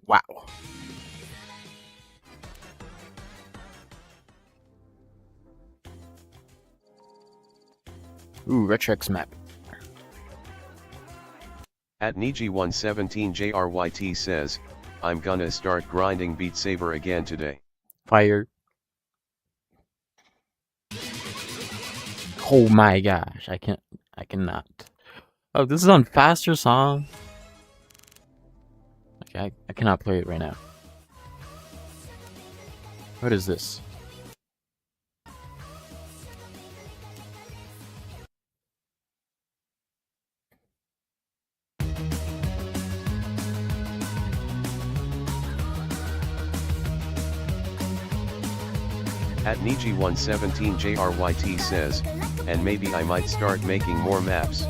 Wow. Ooh, Retrox map. At Niji117JRYT says, I'm gonna start grinding Beat Saber again today. Fire. Oh my gosh, I cannot. Oh, this is on faster song. Okay, I cannot play it right now. What is this? At Niji117JRYT says, and maybe I might start making more maps.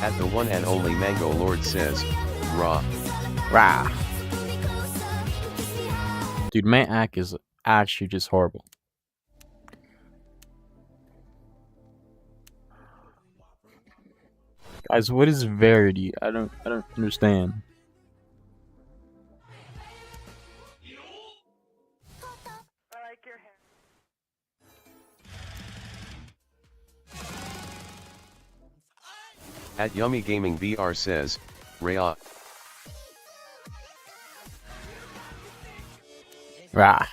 At the one and only Mango Lord says, rah. Rah. Dude, my act is actually just horrible. Guys, what is Verity? I don't understand. At Yummy Gaming VR says, Raya. Rah.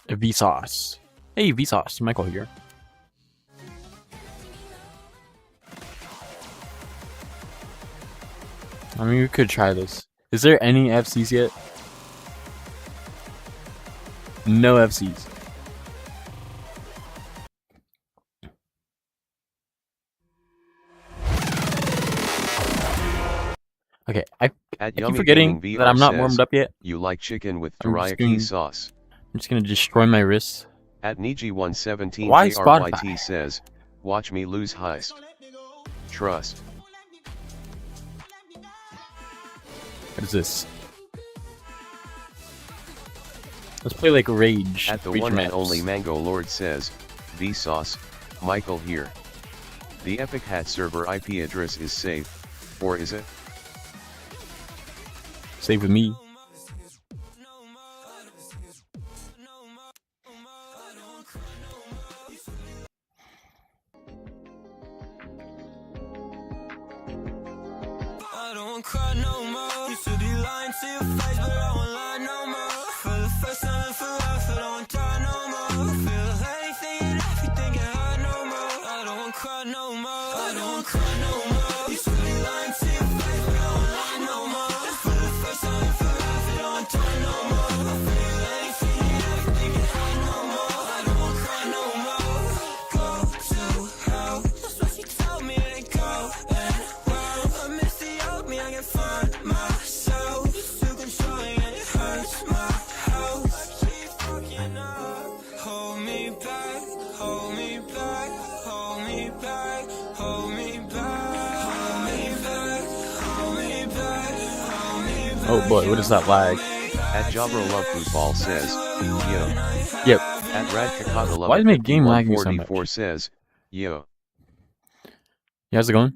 Vsauce. Hey, Vsauce. Michael here. I mean, we could try this. Is there any FCs yet? No FCs. Okay, I keep forgetting that I'm not warmed up yet. You like chicken with teriyaki sauce. I'm just gonna destroy my wrists. At Niji117JRYT says, watch me lose heist. Trust. What is this? Let's play like Rage. At the one and only Mango Lord says, Vsauce, Michael here. The Epic Hat server IP address is safe, or is it? Save with me. I don't cry no more. Used to be lying to your face, but I won't lie no more. For the first time in life, I don't die no more. Feel anything and everything can hide no more. I don't cry no more. I don't cry no more. Used to be lying to your face, but I won't lie no more. For the first time in life, I don't die no more. Feel anything and everything can hide no more. I don't cry no more. Go to hell. That's what she told me to go. I can find myself. It's too controlling and it hurts my health. I keep fucking up. Hold me back, hold me back, hold me back, hold me back, hold me back, hold me back, hold me back. Oh boy, what is that lag? At Jabro Love Football says, yo. Yep. At Rad Kakata Love Why is my game lagging so much? says, yo. Yeah, how's it going?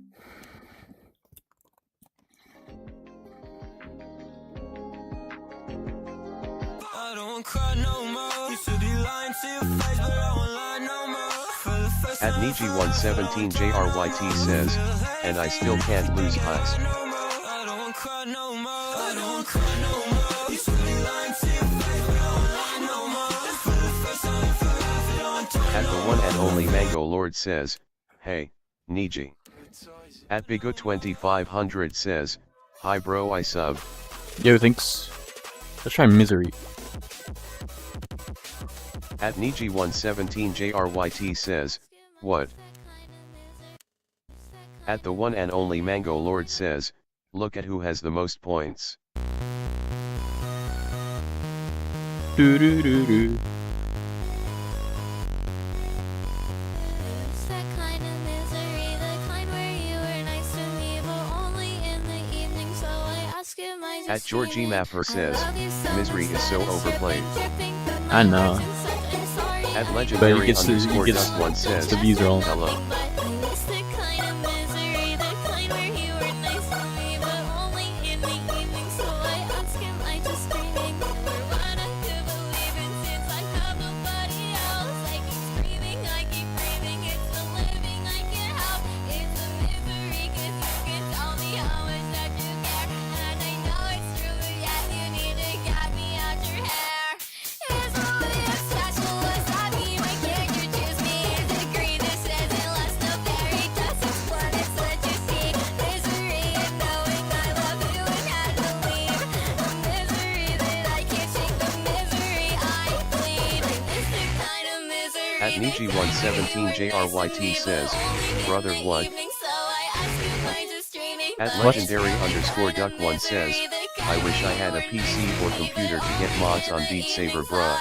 At Niji117JRYT says, and I still can't lose heist. At the one and only Mango Lord says, hey, Niji. At Bigo2500 says, hi bro I sub. Yo, thanks. Let's try Misery. At Niji117JRYT says, what? At the one and only Mango Lord says, look at who has the most points. Do do do do. At At Georgie Mapper says, Misery is so overplayed. I know. At But Legendary he gets underscore Duck One says, the views roll. hello. At Niji117JRYT says, brother what? At Legendary underscore Duck One says, I wish I had a PC or computer to get mods on Beat Saber bruh.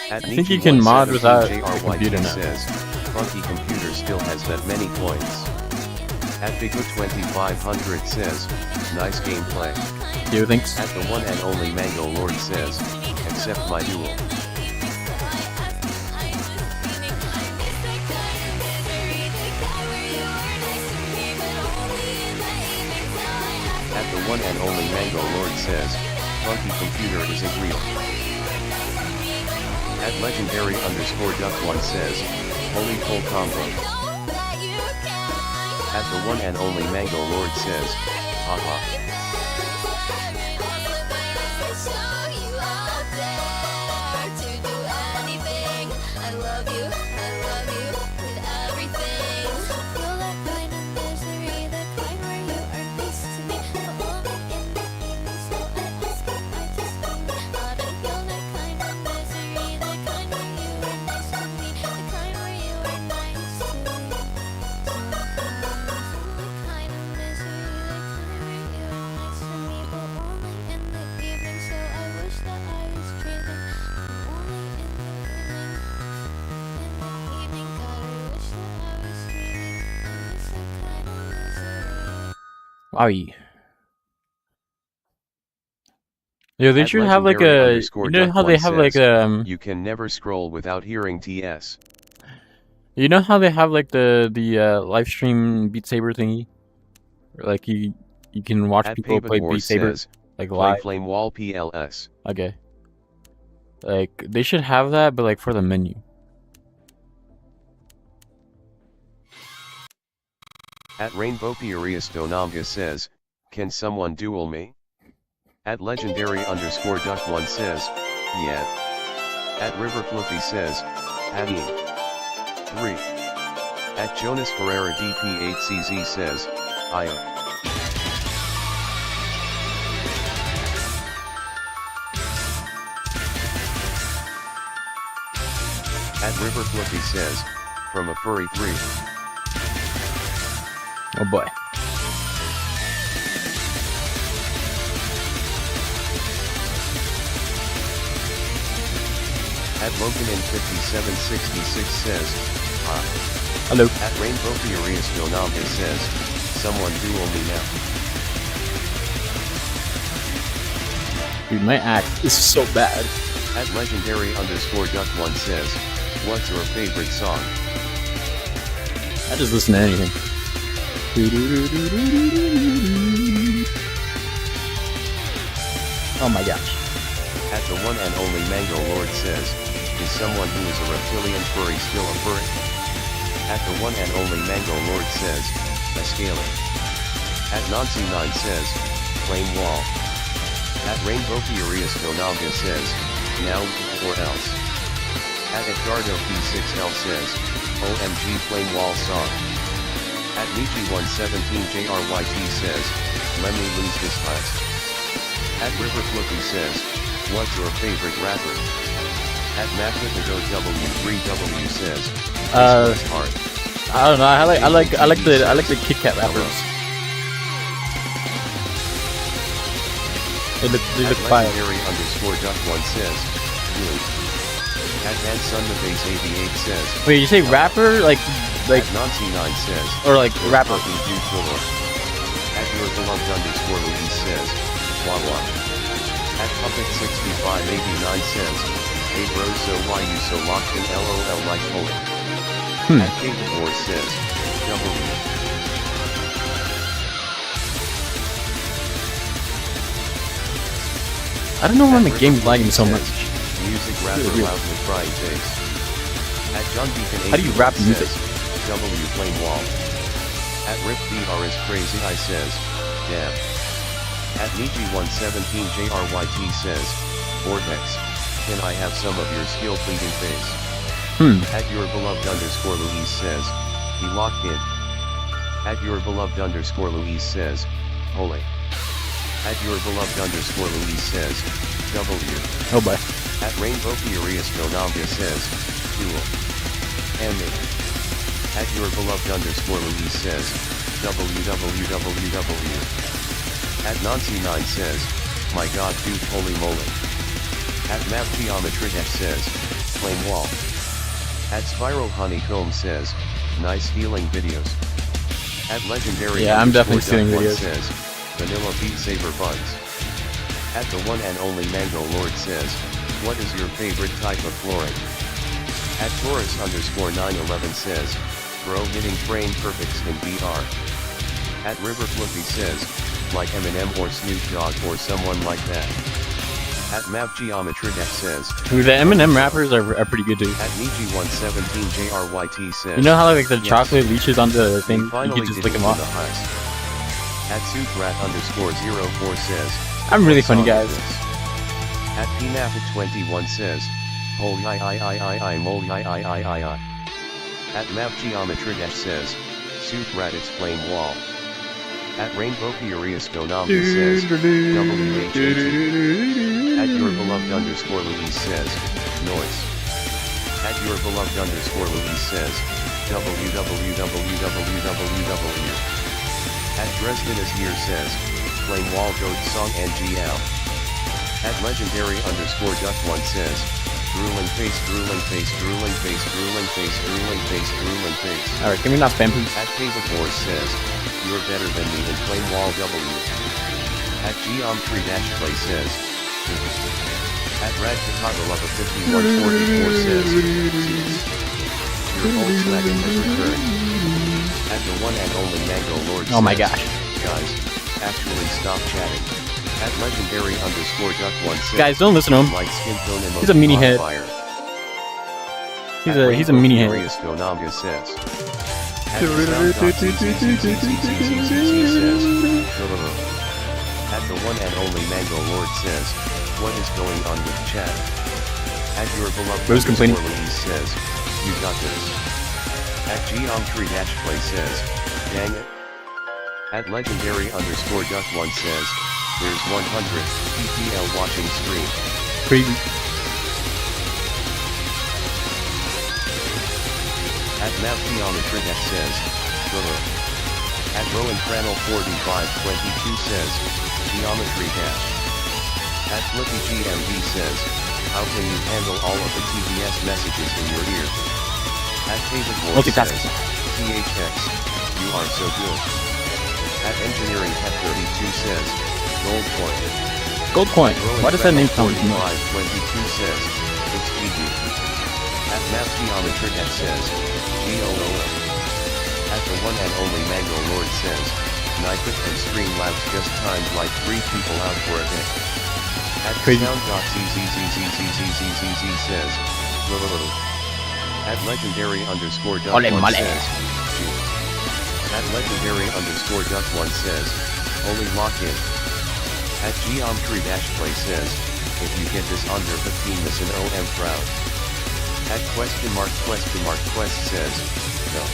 At I think you can mod without a computer now. says, Funky computer still has that many points. At Bigo2500 says, nice gameplay. You think so? At the one and only Mango Lord says, accept my duel. At the one and only Mango Lord says, Funky computer isn't real. At Legendary underscore Duck One says, holy full combo. At the one and only Mango Lord says, haha. Wowie. Yo, they At should have like Legendary a. underscore You know Duck how they One have like says, you can never scroll without hearing TS. You know how they have like the live stream Beat Saber thingy, or, like you can watch At people play Pabador Beat Saber says, like play live. Flame Wall PLS. Okay. Like they should have that, but like for the menu. At Rainbow Pierius Donamga says, can someone duel me? At Legendary underscore Duck One says, yeah. At River Fluffy says, Addy. 3. At Jonas Ferreira DP8CZ says, Aya. At River Fluffy says, from a furry 3. Oh boy. At Locanin5766 says, Hello. At Rainbow Furious Donamga says, someone duel me now. Dude, my act is so bad. At Legendary underscore Duck One says, what's your favorite song? I just listen to anything. Oh my gosh. At the one and only Mango Lord says, is someone who is a reptilian furry still a furry? At the one and only Mango Lord says, a scaling. At Nancy9 says, flame wall. At Rainbow Furious Donalga says, now or else. At Edgardo P6L says, OMG flame wall song. At Nietzsche117JRYT says, let me lose this class. At River Flippy says, what's your favorite rapper? At MacWithAGoW3W says, this hard. I don't know. I like the Kit Kat rappers. They look fire. Legendary underscore Duck One says, good. At HanSunTheBase88 says, Wait, you say rapper? Like Nancy9 says, or like rapper? At your beloved underscore Louise says, Wawa. At Puppet6589 says, hey bro, so why you so locked in LOL like holy? At Capabor says, W. I don't know why the game's lagging so much. Music rapper loudly crying face. At John Beacon How do you rap music? W Flame Wall. At Rip VR is crazy I says, damn. At Niji117JRYT says, Vortex, can I have some of your skill pleading face? At your beloved underscore Louise says, he locked in. At your beloved underscore Louise says, holy. At your beloved underscore Louise says, W. Oh boy. At Rainbow Furious Gonambia says, Duel. And me. At your beloved underscore Louise says, WWWW. At Nancy9 says, my god dude holy moly. At Map Geometry F says, Flame Wall. At Spiral Honeycomb says, nice healing videos. At Legendary I'm definitely stealing Duck1 videos. says, Vanilla Beat Saber Buns. At the one and only Mango Lord says, what is your favorite type of flooring? At Taurus underscore 911 says, bro hitting frame perfects in VR. At River Flippy says, like Eminem or Snoop Dogg or someone like that. At Map Geometry F says, Dude, the Eminem rappers are pretty good too. at Niji117JRYT says, You know how like the yes, chocolate leaches onto the we thing? You finally can just did lick it them for off. the heist. At Suprat underscore 04 says, I'm really what funny, song is guys. this? At PNAFIT21 says, holy I moly I. At Map Geometry F says, Suprat it's flame wall. At Rainbow Furious Gonambia says, WHAT. At your beloved underscore Louise says, noise. At your beloved underscore Louise says, www. At Dresden is here says, Flame Wall Goat Song and GL. At legendary underscore Duck1 says, drooling face, drooling face, drooling face, drooling face, drooling face, drooling face. Alright, can we not spam please? At Cavapor says, you're better than me in Flame Wall W. At Geometry-Play says, at Rad Chicago Love 5144 says, your old slagging has returned. At the one and only Mango Lord says, Oh my gosh. guys, actually stop chatting. At legendary underscore Duck1 says, Guys, don't listen to him. like skin tone He's a mini head. modifier. He's a mini head. Furious Gonambia says, at the says, at the one and only Mango Lord says, what is going on with chat? At your beloved Who's complaining? Louise says, you got this. At Geometry-Play says, dang it. At legendary underscore Duck1 says, there's 100 PPL watching stream. Crazy. At Map Geometry says, Brr. At Rowan Cranel 4522 says, Geometry Dash. At Flippy GMD says, how can you handle all of the TBS messages in your ear? At David Ward says, Multitasking. THX, you are so good. At Engineering Pet 32 says, Gold Coin. Gold coin. Why does that name sound familiar? 4522 says, it's GG. At Map Geometry says, GOOO. At the one and only Mango Lord says, Knife It and Streamlabs just timed like 3 people out for a day. At Crazy. sound.zzzzzzzzzzz says, Lululu. At legendary underscore duck Ole 1 mole. says, shoot. At legendary underscore duck 1 says, holy lock in. At Geometry-Play says, if you get this under 15 listen OM proud. At question mark quest says, no.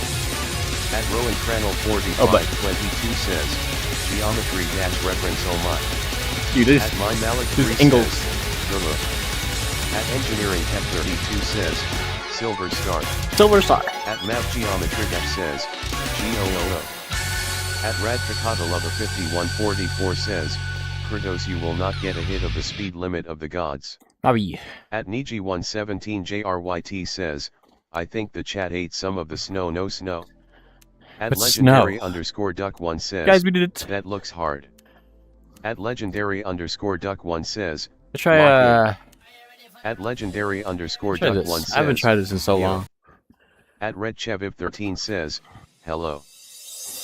At Rowan Cranel 4522 says, Geometry-reference oh my. Dude, this At my Malik this 3 angles. says, no look. At Engineering Pet 32 says, Silver Star. Silver Star. At Map Geometry says, GOOO. At Rad Takata Lover 5144 says, Kratos you will not get a hit of the speed limit of the gods. Bobby. At Niji117JRYT says, I think the chat ate some of the snow no snow. At What's legendary snow? underscore duck 1 says, Guys, we did it. that looks hard. At legendary underscore duck 1 says. Let's try At legendary underscore try duck this. 1 says. I haven't tried this in so "Yo." long. At redchevip13 says. Hello.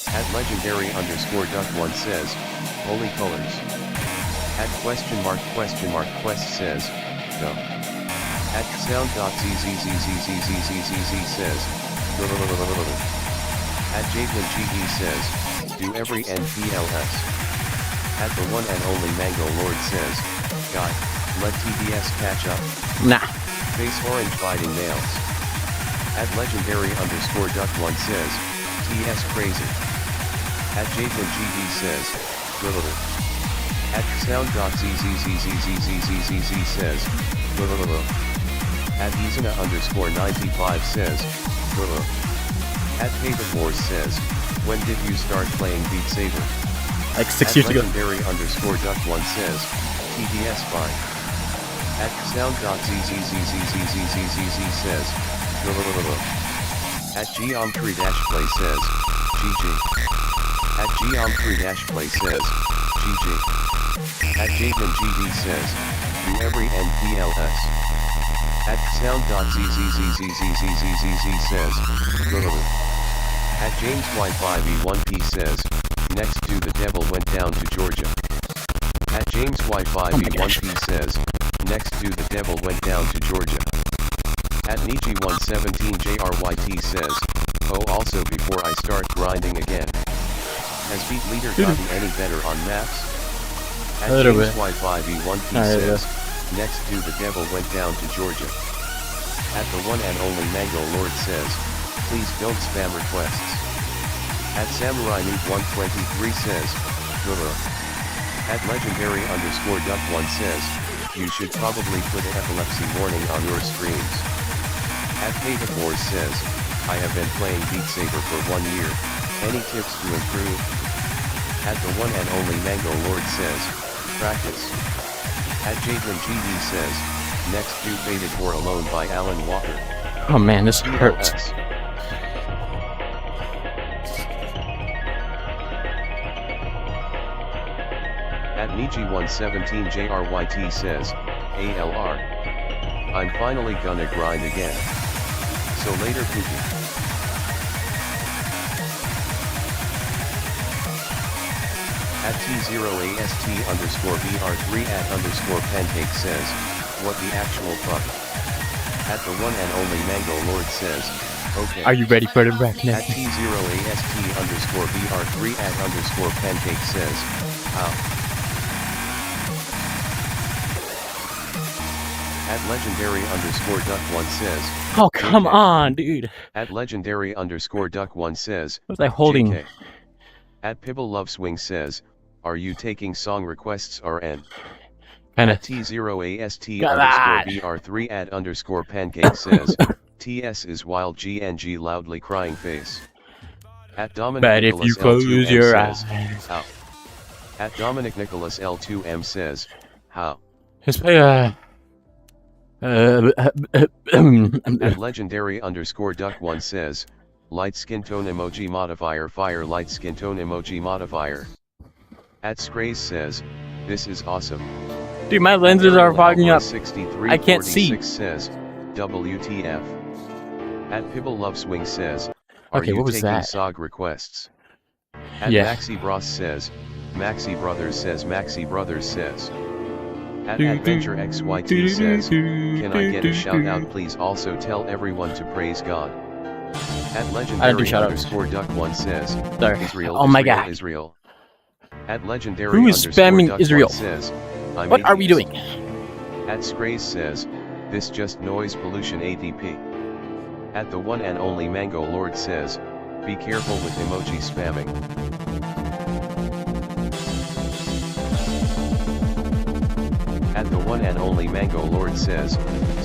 At legendary underscore duck 1 says. Holy colors. At question mark quest says. Go. At sound.zzzzzzzzzzz says. Go. At Javelin GD says. Do every NPLS. At the one and only Mango Lord says. Guy, let TBS catch up. Nah. Face orange biting nails. At legendary underscore duck 1 says. TS crazy. At Javelin GD says. Go. At sound.zzzzzzzzz says. Go. At Izana underscore 95 says. Go. At David Wars says. When did you start playing Beat Saber? Like 6 years ago. At legendary underscore duck 1 says. TDS fine. At sound.zzzzzzzzz says. Go. At geometry-play says. GG. At geometry-play says. GG. At Javelin GD says. Do every NPLS. At sound.zzzzzzzzz says. Go. At James Y5E1P says. Next to the devil went down to Georgia. At James Y5E1P says. Next to the devil went down to Georgia. At Niji117JRYT says. Oh, also before I start grinding again. Has Beat Leader gotten any better on maps? At James Y5E1P says. Next to the devil went down to Georgia. At the one and only Mango Lord says. Please don't spam requests. At Samurai Noob 123 says. Go. At legendary underscore duck 1 says. You should probably put an epilepsy warning on your streams. At David Wars says. I have been playing Beat Saber for 1 year. Any tips to improve? At the one and only Mango Lord says. Practice. At Javelin GD says. Next do Faded for Alone by Alan Walker. Oh man, this hurts. At Niji117JRYT says. ALR. I'm finally gonna grind again. So later Pookie. At T0AST underscore BR3 at underscore pancake says. What the actual fuck? At the one and only Mango Lord says. Okay. Are you ready for the reckoning? At T0AST underscore BR3 at underscore pancake says. How? At legendary underscore duck 1 says. Oh come on, dude. At legendary underscore duck 1 says. What was I holding? JK. At Pibble Love Swing says. Are you taking song requests RN? Kinda. At T0AST underscore BR3 at underscore pancake says. TS is wild GNG loudly crying face. At Dominic But if Nicholas you close L2M your says, eyes. how? At Dominic Nicholas L2M says. How? Let's play At legendary underscore duck 1 says. Light skin tone emoji modifier fire light skin tone emoji modifier. At Scraze says. This is awesome. Dude, my lenses are fogging up. I can't see. 6346 says. WTF. At Pibble Love Swing says. Are Okay, you what was taking that? SOG requests? At Yeah. Maxi Bros says. Maxi Brothers says. Maxi Brothers says. At Adventure XYT says. Can I get a shout out please? Also tell everyone to praise God. At legendary underscore duck 1 says. Sorry. Israel. Oh my Israel, god. Israel. At legendary Who is underscore spamming duck Israel? 1 says. I'm What are we atheist. doing? At Scraze says. This just noise pollution ATP. At the one and only Mango Lord says. Be careful with emoji spamming. At the one and only Mango Lord says.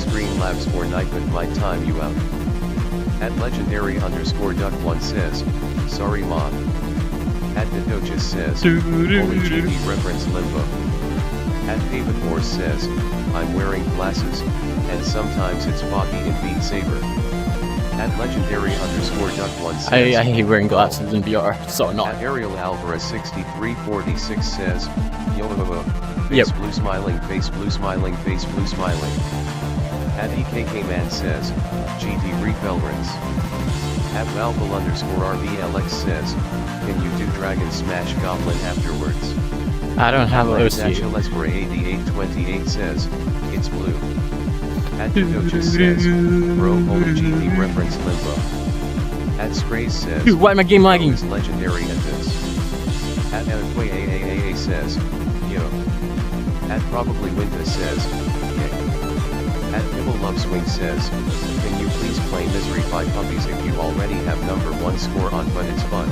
Streamlabs Fortnite but might time you out. At legendary underscore duck 1 says. Sorry mod. At the Doges says. Holy GB reference limbo. At David Moore says. I'm wearing glasses, and sometimes it's foggy in Beat Saber. At legendary underscore duck 1 says. I hate wearing glasses in VR. It's so annoying. At Ariel Alvarez 6346 says. Yo, face Yep. blue smiling, face blue smiling, face blue smiling. At EKK Man says, GD Repelrins. At Valval underscore RVLX says, can you do Dragon Smash Goblin afterwards? I don't have At OC. Let's8828 says, it's blue. At Dudocha says, bro holy GD reference limbo. At Sprays says, Dude, why am my game bro lagging? is legendary at this. At Anquay AAAA says, yo. At Probably Winta says, yay. At Pibble Love Swing says, can you please play Misery 5 Puppies if you already have number 1 score on but it's fun.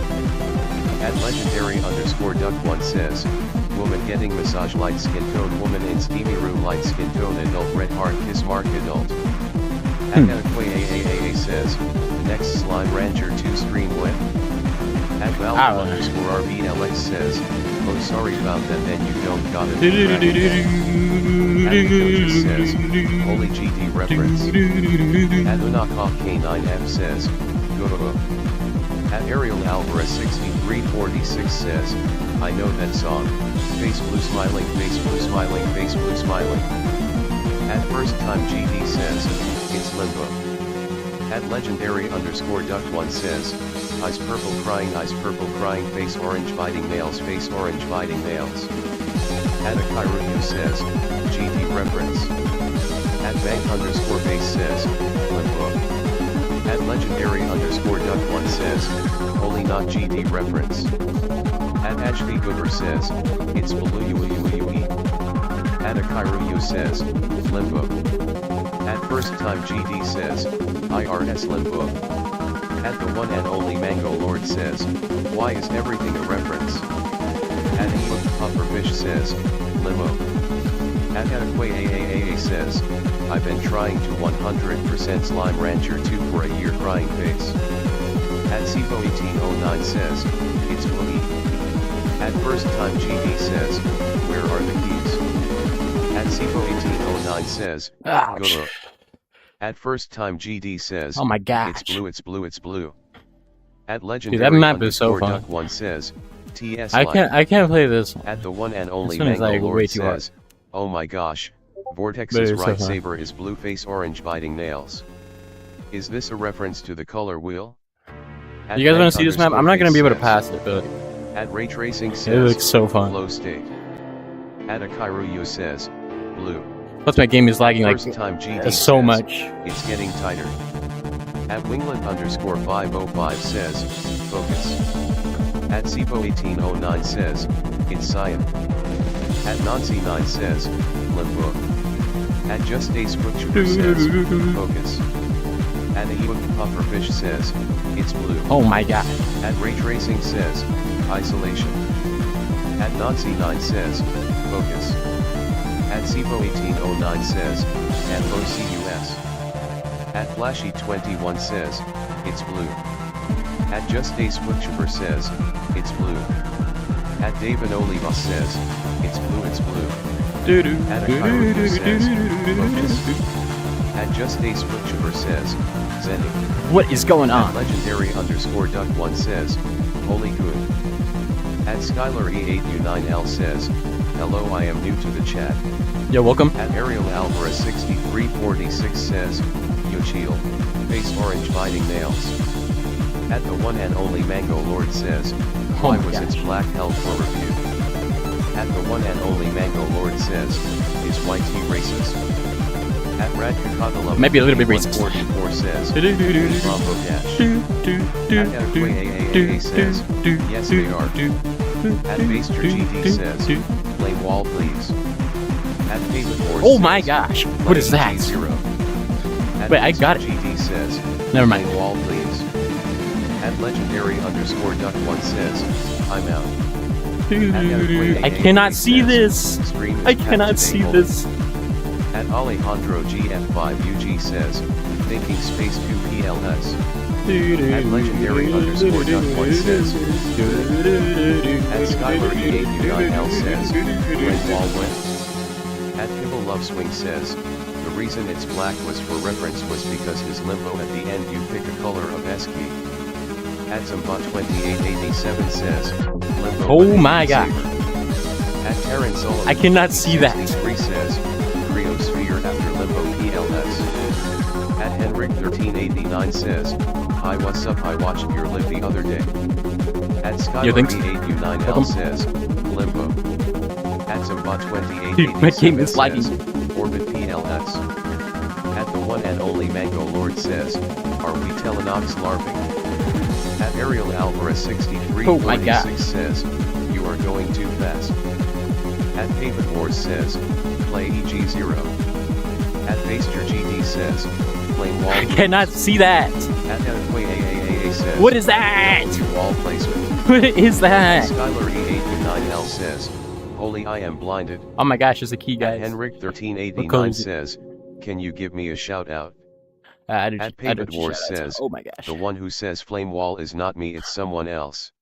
At Legendary underscore Duck1 says, woman getting massage light skin tone woman in steamy room light skin tone adult red heart kiss mark adult. At Anquay AAAA says, next Slime Rancher 2 stream when? At Valve underscore RVLX says, oh sorry about that then you don't got it. At Nico says, holy GD reference. At Unakov K9F says, go. At Ariel Alvarez 6346 says, I know that song. Face blue smiling, face blue smiling, face blue smiling. At first time GD says, it's limbo. At legendary underscore duck1 says, ice purple crying, face orange biting nails, face orange biting nails. At Akairu says, GD reference. At bank underscore base says, limbo. At legendary underscore duck1 says, holy not GD reference. At HV Goober says, it's blue ue. At Akairu says, limbo. At first time GD says, IRS limbo. At the one and only Mango Lord says, why is everything a reference? At Ebook Pufferfish says, limo. At Adequate AAAA says, I've been trying to 100% Slime Rancher 2 for a year crying face. At Sipo1809 says, it's boogie. At first time GD says, where are the keys? At Sipo1809 says, Ouch. go. At first time GD says, Oh my gosh. it's blue. At Dude, legendary that map is so underscore fun. duck1 says, TS I like. can't play this one. At the one and only This one is, Mango like, Lord way too hard. says, oh my gosh, Vortex's But it's so right fun. saber is blue face orange biting nails. Is this a reference to the color wheel? At You guys want bank to see this map? I'm not gonna be able to pass it, but At Ray Tracing it says, looks so fun. flow state. At Akairu says, blue. Plus my game is lagging like First time GD so says, much. it's getting tighter. At Winglet underscore 505 says, focus. At Sipo1809 says, it's cyan. At Nancy9 says, limbo. At Just a Scripture says, focus. At Ebook Pufferfish says, it's blue. Oh my god. At Ray Tracing says, isolation. At Nancy9 says, focus. At Sipo1809 says, FOCUS. At Flashy21 says, it's blue. At Just a Scripture says, it's blue. At David Oliva says, it's blue. At Akairu says, focus. At Just a Scripture says, Zenny. What is going At on? legendary underscore duck1 says, holy good. At Skylar E8U9L says, hello I am new to the chat. Yo, welcome. At Ariel Alvarez 6346 says, yo chill, face orange biting nails. At the one and only Mango Lord says, why was its black held for review? At the one and only Mango Lord says, is YT racist? At Radkakadala Might be a little bit racist. 44 says, Bravo Dash. At AAA says, yes they are. At Baster GD says, blame wall please. At David Horse Oh my says, gosh. What is that? Zero. At Wait, I got it. GD says, Never mind. blame wall please. At legendary underscore duck1 says, I'm out. I cannot see this. Stream is I cannot see captivating. this. At Alejandro GF5UG says, thinking space 2PLS. At legendary underscore duck1 says, at Skylar E8U9L says, when wall went. At Pibble Love Swing says, the reason it's black was for reference was because his limbo at the end you pick a color of S key. At Zamba2887 says, limbo Oh with my a god. saber. At Terran Sullivan I cannot see that. 63 says, Cryosphere after Limbo PLS. At Henrik 1389 says, hi what's up, I watched your live the other day. At Yo, thanks. Skylar8U9L Welcome. says, Limbo. At Zambot 2887 Dude, my game is lagging. says, Orbit PLS. At the one and only Mango Lord says, are we Telenox LARPing? At Ariel Alvarez 6346 Oh my God. says, you are going too fast. At Pavement Wars says, play EG0. At Baster GD says, play wall. I cannot see that. At Edway AAA says, What is that? your wall placement. What is that? Skylar E8U9L says, holy I am blinded. Oh my gosh, there's a key, At guys. Henrik What 1389 color is it? says, can you give me a shout out? I did, At I did Pavement Wars shout out. says, Oh my gosh. the one who says flame wall is not me, it's someone else.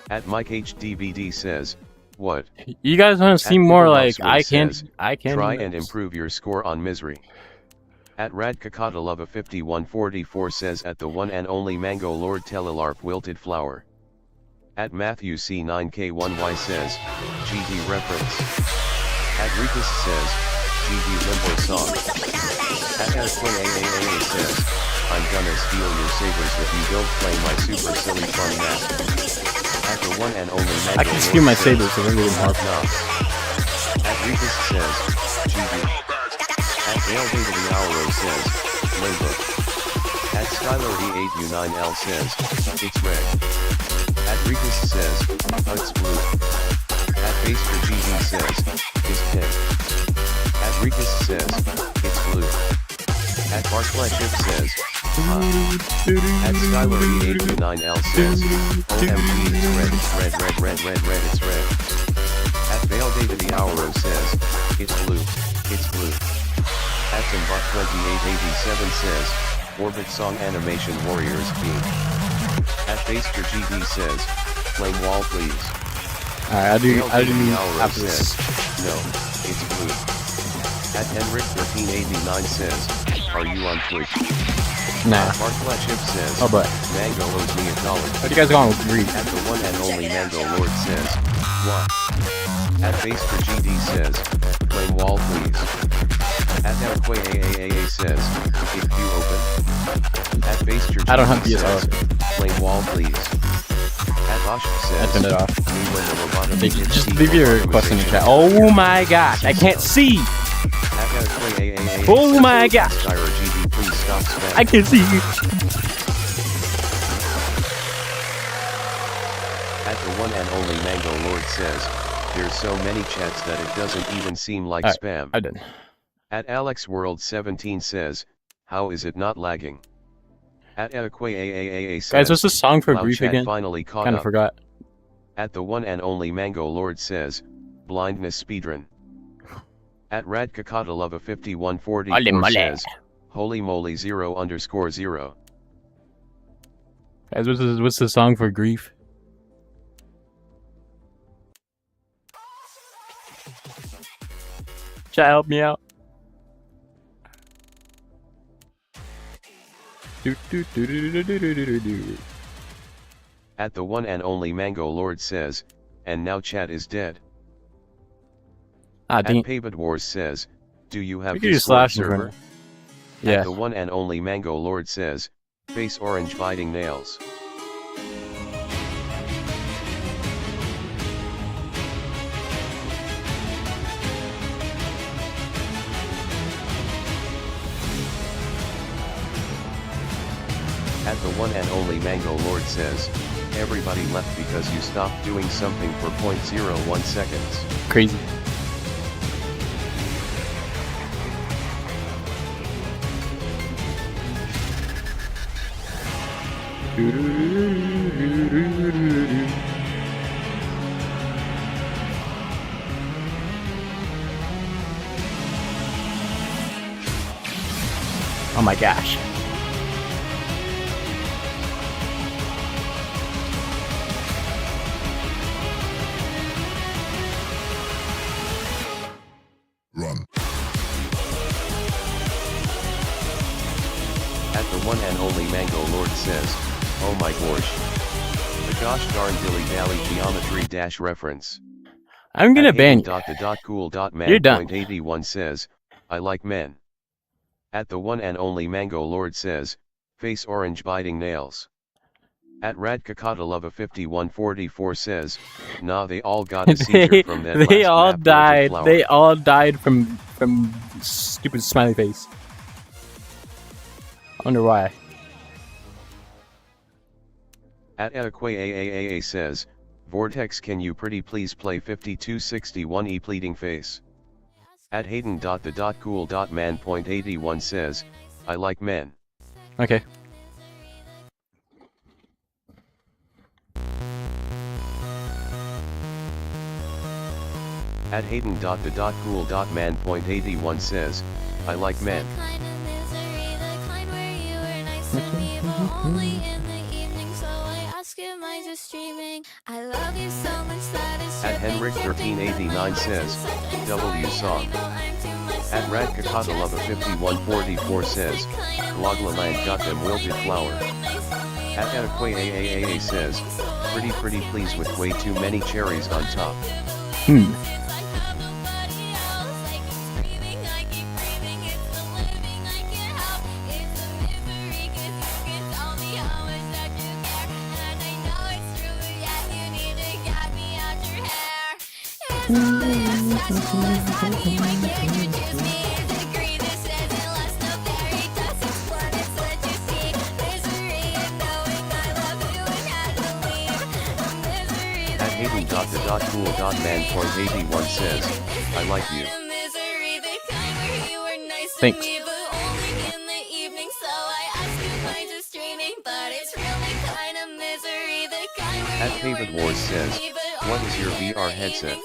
At Mike HDBD says, what? You guys want to see At more Google like Oxford I can says, I can try and improve your score on misery. At Radkakata 5144 says, at the one and only Mango Lord Telelarp wilted flower. At Matthew C9K1Y says, GD reference. At Rikus says, GD limbo song. At SKAAA says, I'm gonna steal your sabers if you don't play my super silly fun map. At the one and only Mango I can steal Lord my says, sabers, so they're really hard. Knox. At Rikus says, GD. At Dale David Lauro says, limbo. At Skylar E8U9L says, it's red. At Rikus says, it's blue. At Baster GD says, it's pink. At Rikus says, it's blue. At Barclayship says, at Skylar E8U9L says, OMG it's red, it's red, red, red, red, red, it's red. At Vale David Auro says, it's blue, it's blue. At Zimbot 2887 says, Orbit Song Animation Warriors Beam. At Baster GD says, flame wall please. Alright, I do need after says, this. no, it's blue. At Henrik 1389 says, are you on Twitch? Nah. Barclayship says, Oh, but Mango owes me $1. what do you guys going with greed? At the one and only Mango Lord says, what? At Baster GD says, flame wall please. At Elquay AAA says, if you open. At Baster GD I don't have says, DSR. flame wall please. At Osh I says, turned it off. me when the lobotomy gets Just deep leave your request in the chat. Oh my gosh, I can't see! At Elquay AAA Oh says, my gosh. Skyra GD please stop spamming. I can see you! At the one and only Mango Lord says, there's so many chats that it doesn't even seem like Alright, spam. I did. At Alex World 17 says, how is it not lagging? At Equay AAA says, Guys, what's the song for Loud Grief Chat again? finally caught Kinda up. forgot. At the one and only Mango Lord says, blindness speedrun. At Radkakata Love 5144 Holy moly. says, holy moly 0_0. Guys, what's the song for Grief? Chat, help me out. Do, do, do, do, do, do, do, do, do. At the one and only Mango Lord says, and now chat is dead. Ah, At dang. Pavement Wars says, do you have We could just Discord slash in front server? of Yeah. At the one and only Mango Lord says, face orange biting nails. At the one and only Mango Lord says, everybody left because you stopped doing something for 0.01 seconds. Crazy. Oh my gosh. Run. At the one and only Mango Lord says, oh my gosh. The gosh darn dilly dally geometry dash reference. I'm gonna At ban you. Hayden.the.cool.man You're done. .81 says, I like men. At the one and only Mango Lord says, face orange biting nails. At Radkakadalova5144 says, nah, they all got a seizure from that they last all map died. flower. They all died from stupid smiley face. I wonder why. At AAA says, Vortex, can you pretty please play 5261E pleading face? At Hayden.the.cool.man.81 says, I like men. Okay. At Hayden.the.cool.man.81 says, I like men. At Henrik1389 says, W song. At Radkakadalova5144 says, Gloglaland got them wilted flower. At AAA says, pretty please with way too many cherries on top. At Hayden.the.cool.man.81 says, I like you. Thanks. At David Wars says, what is your VR headset?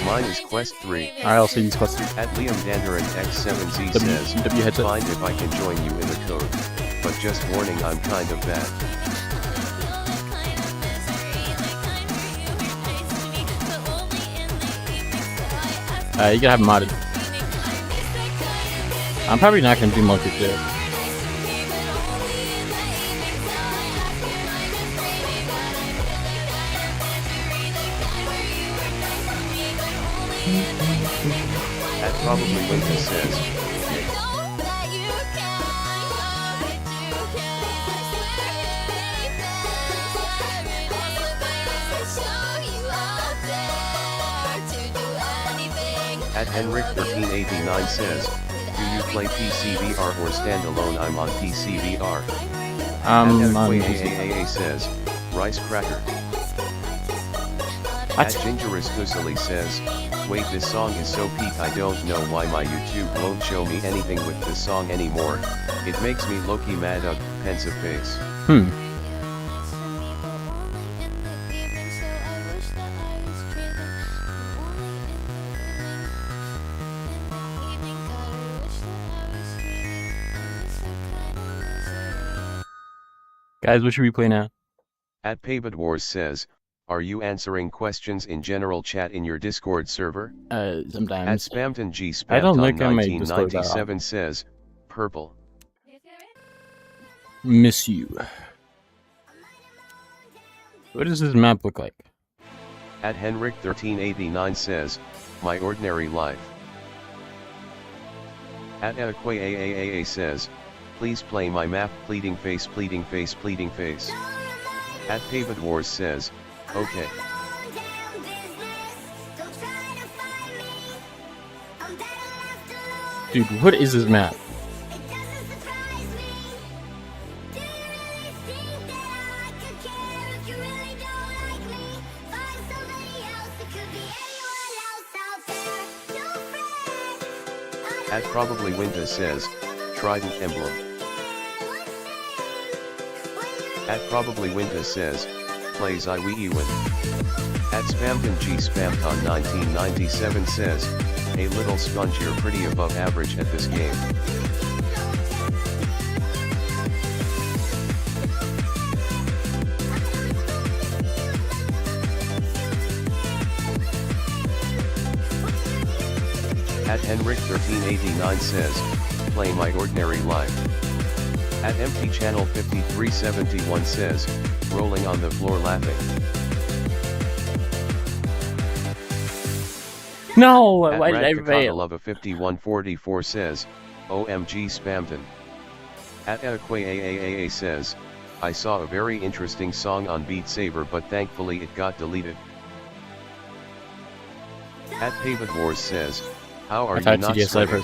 Mine is Quest 3. I also use questions. At Liam Danderin X7Z says, W headset. find if I can join you in the code. But just warning, I'm kind of bad. You gotta have modded. I'm probably not gonna do multi-player. At probably Winter says, At Henrik1389 says, do you play PCVR or standalone? I'm on PCVR. On AAA says, rice cracker. At Gingerous Kusali says, wait, this song is so peak, I don't know why my YouTube won't show me anything with this song anymore. It makes me low-key mad up, pensive face. Guys, what should we play now? At Paybud Wars says, are you answering questions in general chat in your Discord server? Sometimes. At Spamton G I don't Spamton look at my Discord that 1997 says, purple. Miss you. What does this map look like? At Henrik1389 says, my ordinary life. At AAA says, please play my map, pleading face, pleading face, pleading face. At Paybud Wars says, okay. Dude, what is this map? At Probably Winter says, Trident Emblem. At Probably Winter says, plays Iwee-Ewan. At Spamton G Spamton 1997 says, a little sponge, you're pretty above average at this game. At Henrik1389 says, play my ordinary life. At Empty Channel 5371 says, rolling on the floor laughing. No, At why did I fail? Radkakadalova 5144 says, OMG Spamton. At AAA says, I saw a very interesting song on Beat Saber but thankfully it got deleted. At Paved Wars says, how are you not sweating?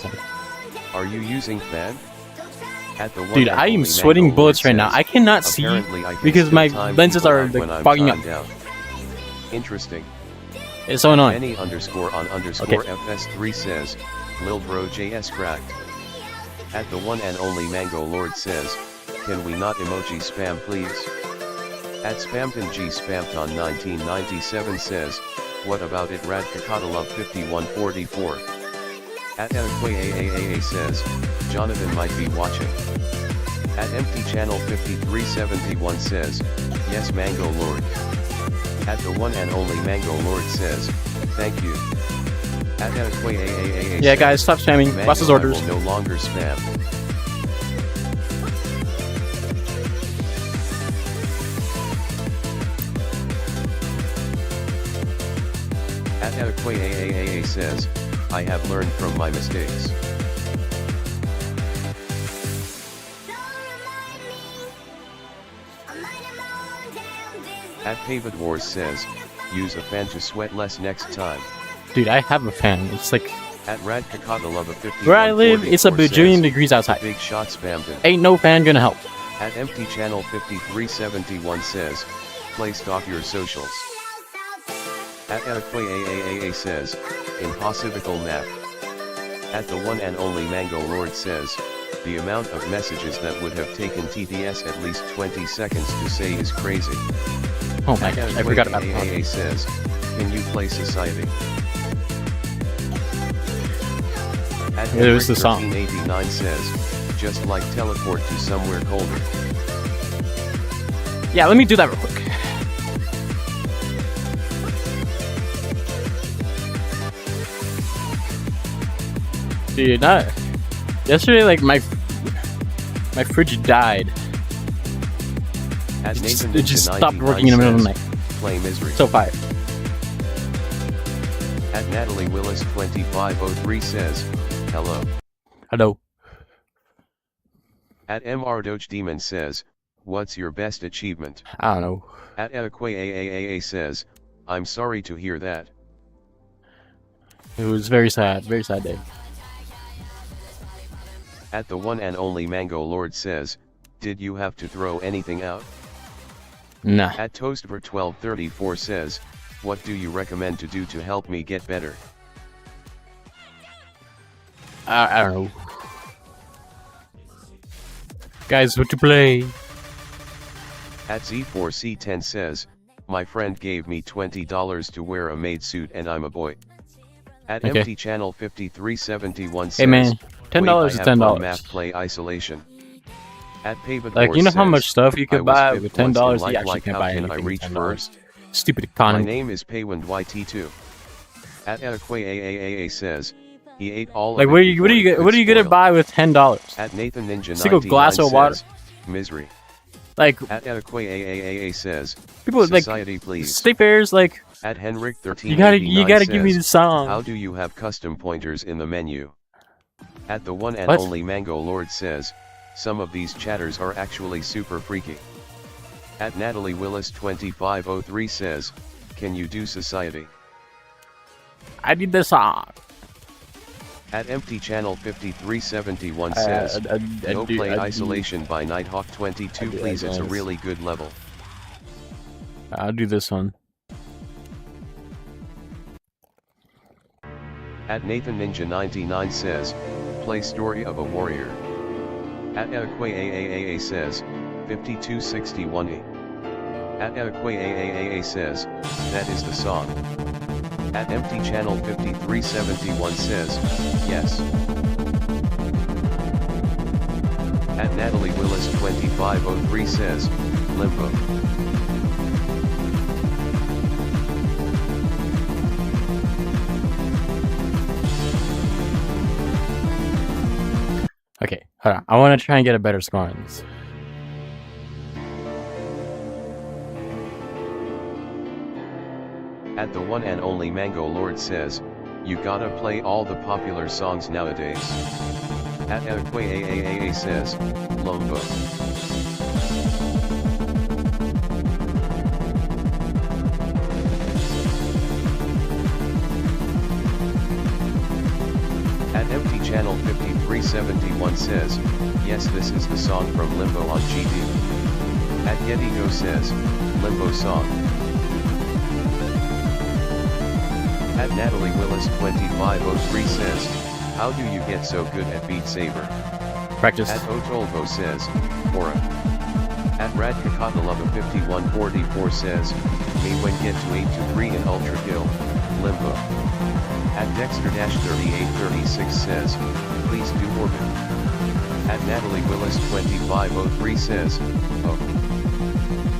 Are you using fan? At the one Dude, and I am only sweating Mango bullets Lord right now. says, I cannot see apparently I can because still my time lenses people are out when like I'm fogging up. timed out. Interesting. It's so annoying. Any underscore on underscore FS3 says, Lil Bro JS cracked. At the one and only Mango Lord says, can we not emoji spam please? At Spamton G Spamped on 1997 says, what about it Radkakadalove 5144? At AAA says, Jonathan might be watching. At Empty Channel 5371 says, yes Mango Lord. At the one and only Mango Lord says, thank you. At AAA Yeah, guys, stop spamming. What's his orders? will no longer spam. At AAA says, I have learned from my mistakes. At Paved Wars says, use a fan to sweat less next time. Dude, I have a fan. It's like At Radkakadalova 50 where I live, it's a bajillion degrees outside. Big shot Spamton. Ain't no fan gonna help. At Empty Channel 5371 says, play stalk your socials. At AAA says, impossible map. At the one and only Mango Lord says, the amount of messages that would have taken TTS at least 20 seconds to say is crazy. Oh my gosh, I forgot about that. that. says, can you play Society? At Yeah, it was the song. 1389 says, just like teleport to somewhere colder. Yeah, let me do that real quick. Dude, not yesterday. Like my fridge died. At It just stopped working in the middle of the night. Play Misery. So fired. At Natalie Willis 2503 says, hello. Hello. At MR Doge Demon says, what's your best achievement? I don't know. At AAA says, I'm sorry to hear that. It was very sad day. At the one and only Mango Lord says, did you have to throw anything out? Nah. At Toastver 1234 says, what do you recommend to do to help me get better? I don't know. Guys, what to play? At Z4C10 says, my friend gave me $20 to wear a maid suit and I'm a boy. At Okay. Empty Channel 5371 says, Hey man, $10 is wait, I have fun $10. map play isolation. At Paved Like, Wars you know how says, much stuff you I could was buy fifth with once in $10? life, You actually like, can't how buy can anything I with reach $10. first? Stupid My economy. name is Paywind YT2. At AAA says, he ate all Like, of what are it you before it could gonna spoil. buy with $10? At Nathan Ninja Single 99 glass of water? says, misery. Like, At AAA says, people like society please. state fairs. Like, At Henrik 13 you gotta give me the song. how do you have custom pointers in the menu? At the one and What? only Mango Lord says, some of these chatters are actually super freaky. At Natalie Willis 2503 says, can you do society? I need the song. At Empty Channel 5371 says, no play Isolation by Nighthawk 22 please, it's a really good level. I'll do this one. At Nathan Ninja 99 says, play Story of a Warrior. At AAA says, 5261E. At AAA says, that is the song. At Empty Channel 5371 says, yes. At Natalie Willis 2503 says, Limbo. Okay, hold on. I want to try and get a better score on this. At the one and only Mango Lord says, You gotta play all the popular songs nowadays. At AAAAA says, Lombo. At Empty Channel 5371 says, yes, this is the song from Limbo on GD. At Getigo says, Limbo song. At Natalie Willis 2503 says, how do you get so good at Beat Saber? Practice. At Otolvo says, Aura. At Radkakathalava 5144 says, me when get to 8 to 3 in Ultra Kill, Limbo. At Dexter-3836 says, please do orbit. At Natalie Willis 2503 says, oh.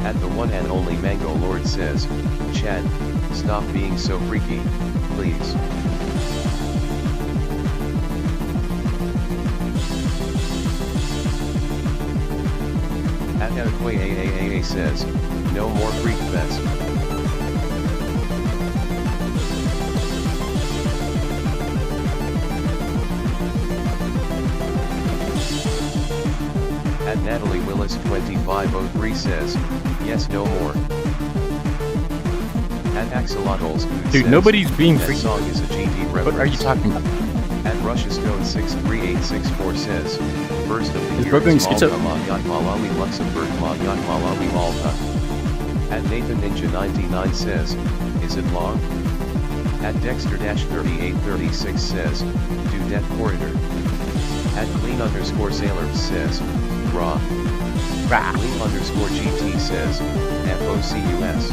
At the one and only Mango Lord says, Chad, stop being so freaky, please. At Adequate AAAA says, no more freak fest. At Natalie Willis 2503 says, yes, no more. At Axolotls Dude, says, nobody's being that freaky. song is a GD reference. What are you talking about? At Russiastone 63864 says, first of the Is year Brooklyn is Schizo? Malta Malawi Luxembourg Magyat Malawi Malta. At Nathan Ninja 99 says, is it long? At Dexter-3836 says, do Death Corridor. At Clean_Sailor says, Raw. Clean_GT says, FOCUS.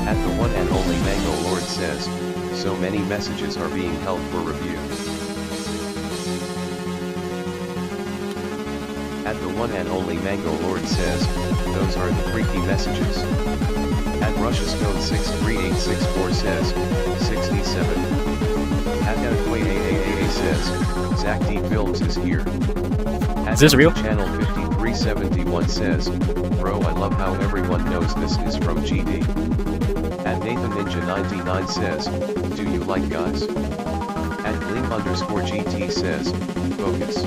At the one and only Mango Lord says, so many messages are being held for review. At the one and only Mango Lord says, those are the freaky messages. At Russiastone 63864 says, 67. At Adequate AAAA says, Zach D Films is here. At Is this real? Channel 5371 says, bro, I love how everyone knows this is from GD. At Nathan Ninja 99 says, do you like guys? At Gleam_GT says, focus.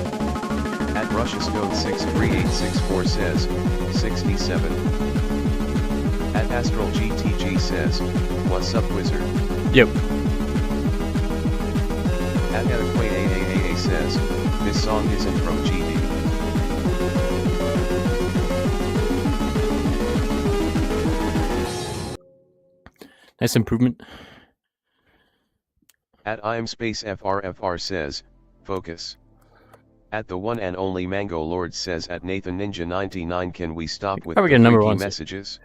At Russiastone 63864 says, 67. At Astral GTG says, what's up wizard? Yo. At Adequate AAAA says, this song isn't from GD. Nice improvement. At I'mSpaceFRFR says, focus. At the one and only Mango Lord says, at Nathan Ninja 99 can we stop with Probably the get number freaky one. messages?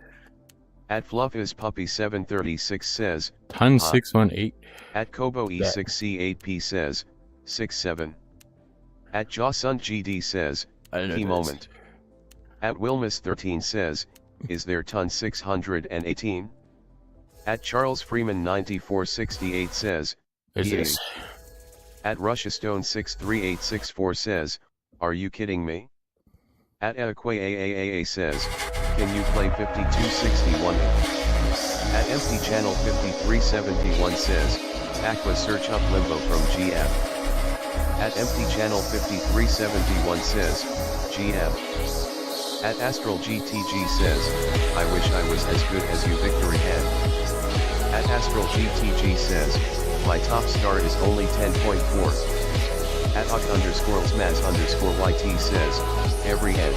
At Fluff is Puppy 736 says, Ton 618. At Kobo E6C8P says, 67. At Jawsun GD says, key moment. At Wilmus 13 says, is there ton 618? At Charles Freeman 9468 says, There's this. At Russiastone 63864 says, are you kidding me? At Adequate AAAA says, can you play 5261? At Empty Channel 5371 says, Aqua search up Limbo from GM. At Empty Channel 5371 says, GM. At Astral GTG says, I wish I was as good as you Victory Head. At Astral GTG says, my top star is only 10.4. At Ock_Smaz_YT says, every head.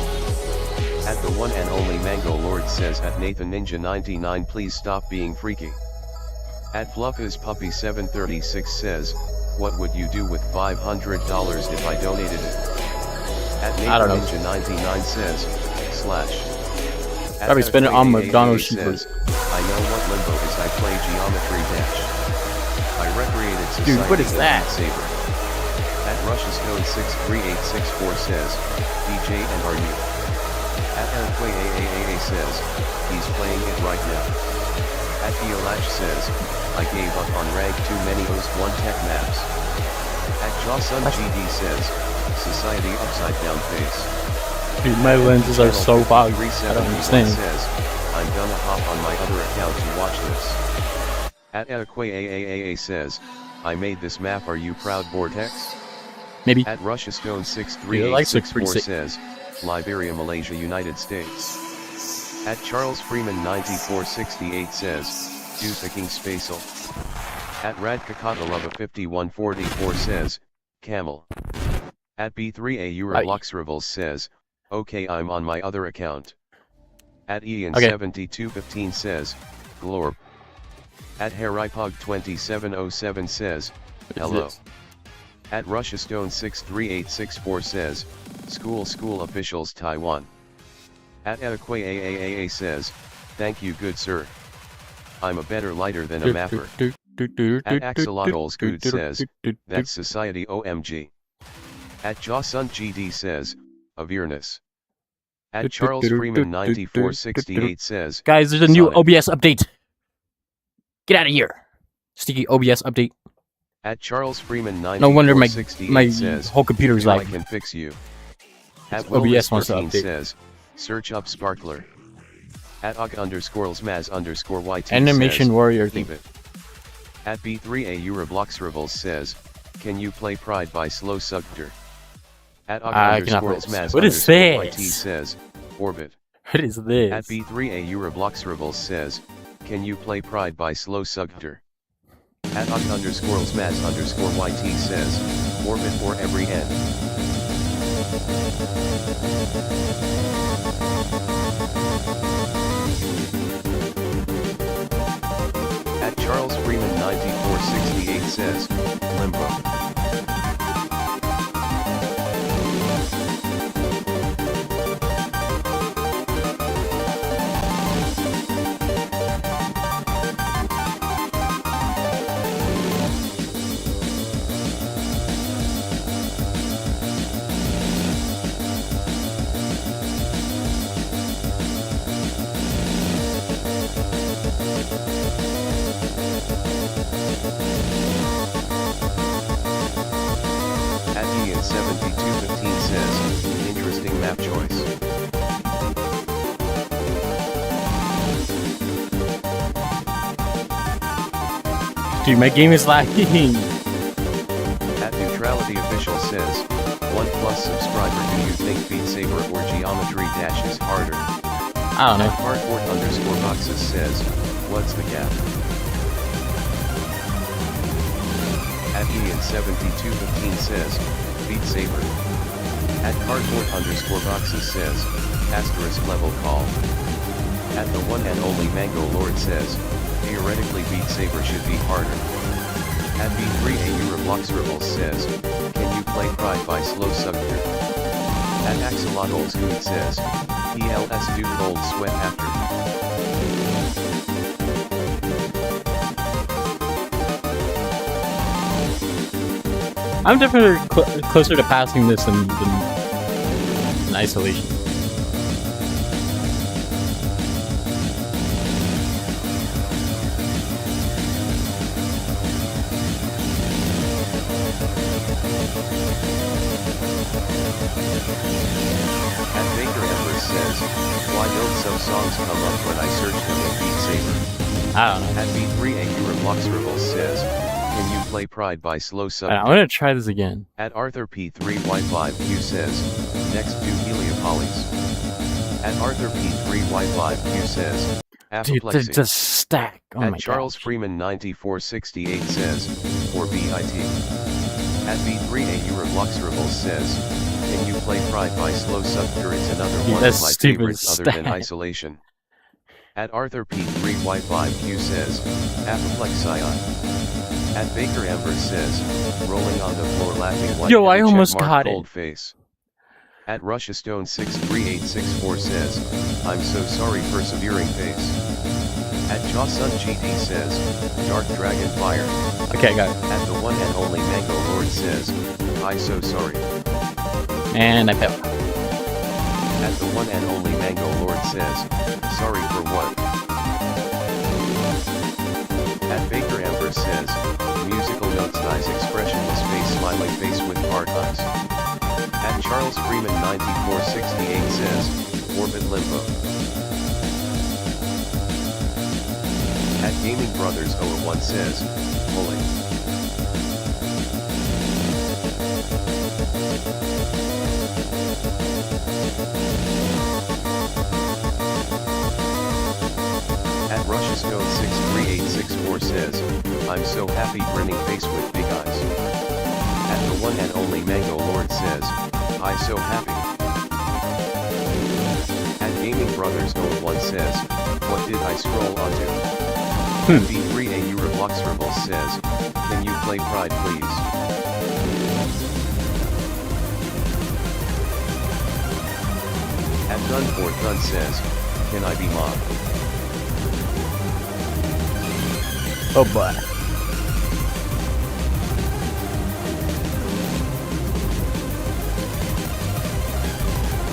At the one and only Mango Lord says, at Nathan Ninja 99 please stop being freaky. At Fluff is Puppy 736 says, what would you do with $500 if I donated it? At Nathan Ninja 99 says, / Probably spend it on McDonald's says, I know what Limbo is, I play Geometry Dash. I recreated society. Dude, what is that? Saber. At Russiastone 63864 says, DJ and are you? At Adequate AAAA says, he's playing it right now. At Theolach says, I gave up on rank too many Ost 1 tech maps. At Jawsun GD says, society upside down face. Dude, my lenses are so fogged. I don't understand. Says, I'm gonna hop on my other account to watch this. At Adequate AAAA says, I made this map, are you proud, Vortex? Maybe. At RussiaStone Yeah, like 63864 636. says, Liberia, Malaysia, United States. At Charles Freeman 9468 says, Do Thinking Spatial. At Radkakata 5144 says, Camel. At B3A Eurobloxrivals says, Okay, I'm on my other account. At Ian 7215 says, Glorb. At Harrypog 2707 says, Hello. At RussiaStone 63864 says, School officials Taiwan. At Edequay AAAA says, Thank you, good sir. I'm a better lighter than a mapper. At Axolotls Good says, That's society OMG. At Jawsun GD says, Awareness. At Charles Freeman 9468 says, Guys, there's a new Sonic. OBS update. Get out of here. Sticky OBS update. At Charles Freeman No wonder my 9468 says, whole computer's I like can fix you. At OBS wants to Wellness13 update. says, Search up Sparkler. At og_Maz_YT Animation says, Warrior thing. Leave it. At B3A Eurobloxrivals says, Can you play Pride by Slow Sugter? At I cannot play this. og_Maz_YT What is this? says, Orbit. What is this? At B3A Eurobloxrivals says, Can you play Pride by Slow Sugter? At og_Maz_YT says, Orbit for every end. At Charles Freeman 9468 says, Limbo. At Ian 7215 says, Interesting map choice. Dude, my game is lagging. At Neutrality Official says, 1+ subscriber, do you think Beat Saber or Geometry Dash is harder? I don't know. Cardboard_boxes says, What's the gap? At Ian 7215 says, Beat Saber. At Cardboard_boxes says, Asterisk level call. At the one and only Mango Lord says, Theoretically Beat Saber should be harder. At B3A Eurobloxrivals says, Can you play Pride by Slow Sugter? At Axolotls Good says, PLS dude old sweat after. I'm definitely closer to passing this than isolation. At Baker Empress says, Why don't some songs come up when I search them in Beat Saber? I don't know. At B3A Eurobloxrivals says, Can you play Pride by Slow Alright, Sugter? I'm gonna try this again. At Arthur P3Y5Q says, Next do Heliopolys. At Arthur P3Y5Q says, Dude, Apoplexy. there's a stack. Oh my At Charles gosh. Freeman 9468 says, or BIT. At B3A Eurobloxrivals says, Can you play Pride by Slow Sugter? It's another Dude, one that's of my stupid favorites other than stack. Isolation. At Arthur P3Y5Q says, Apoplexy. At Baker Amber says, rolling on the floor laughing white. Yo, I heavy almost checkmark got it. cold face. At RussiaStone 63864 says, I'm so sorry persevering face. At Jawsun GD says, Dark Dragon Fire. Okay, I got it. At the one and only Mango Lord says, I so sorry. And I failed. At the one and only Mango Lord says, sorry for what? At Baker Amber says, musical notes nice expressionless face smiling face with heart eyes. At Charles Freeman 9468 says, Orbit Limbo. At Gaming Brothers 01 says, Pulling. At RussiaStone63864 says, I'm so happy grinning face with big eyes. At the one and only Mango Lord says, I so happy. At Gaming Brothers 01 says, what did I scroll onto? B3A Eurobloxrable says, can you play Pride please? At Dun4Dun says, can I be mod? Oh boy.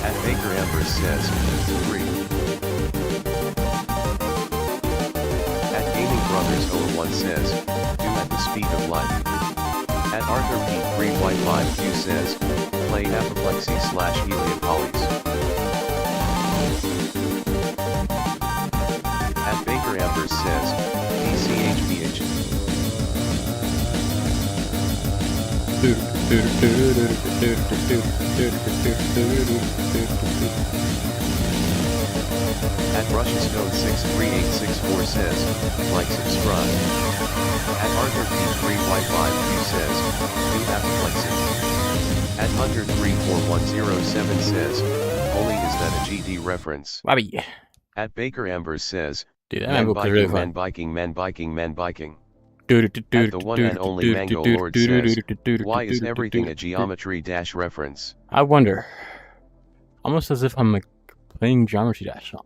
At Baker Amber says, 3. At Gaming Brothers 01 says, do at the speed of light. At Arthur P3Y5Q says, play Apoplexy/Heliopolys. At Baker Amber says, DCHBH. At RussiaStone63864 says, like subscribe. At Arthur P3Y5Q says, do Apoplexy. At Hunter34107 says, holy is that a GD reference? Bobby. At Baker Amber says, Dude, that men book is really biking, men fun. biking, men biking, men biking. At the one and only Mango Lord says, why is everything a Geometry Dash reference? I wonder. Almost as if I'm like playing Geometry Dash songs.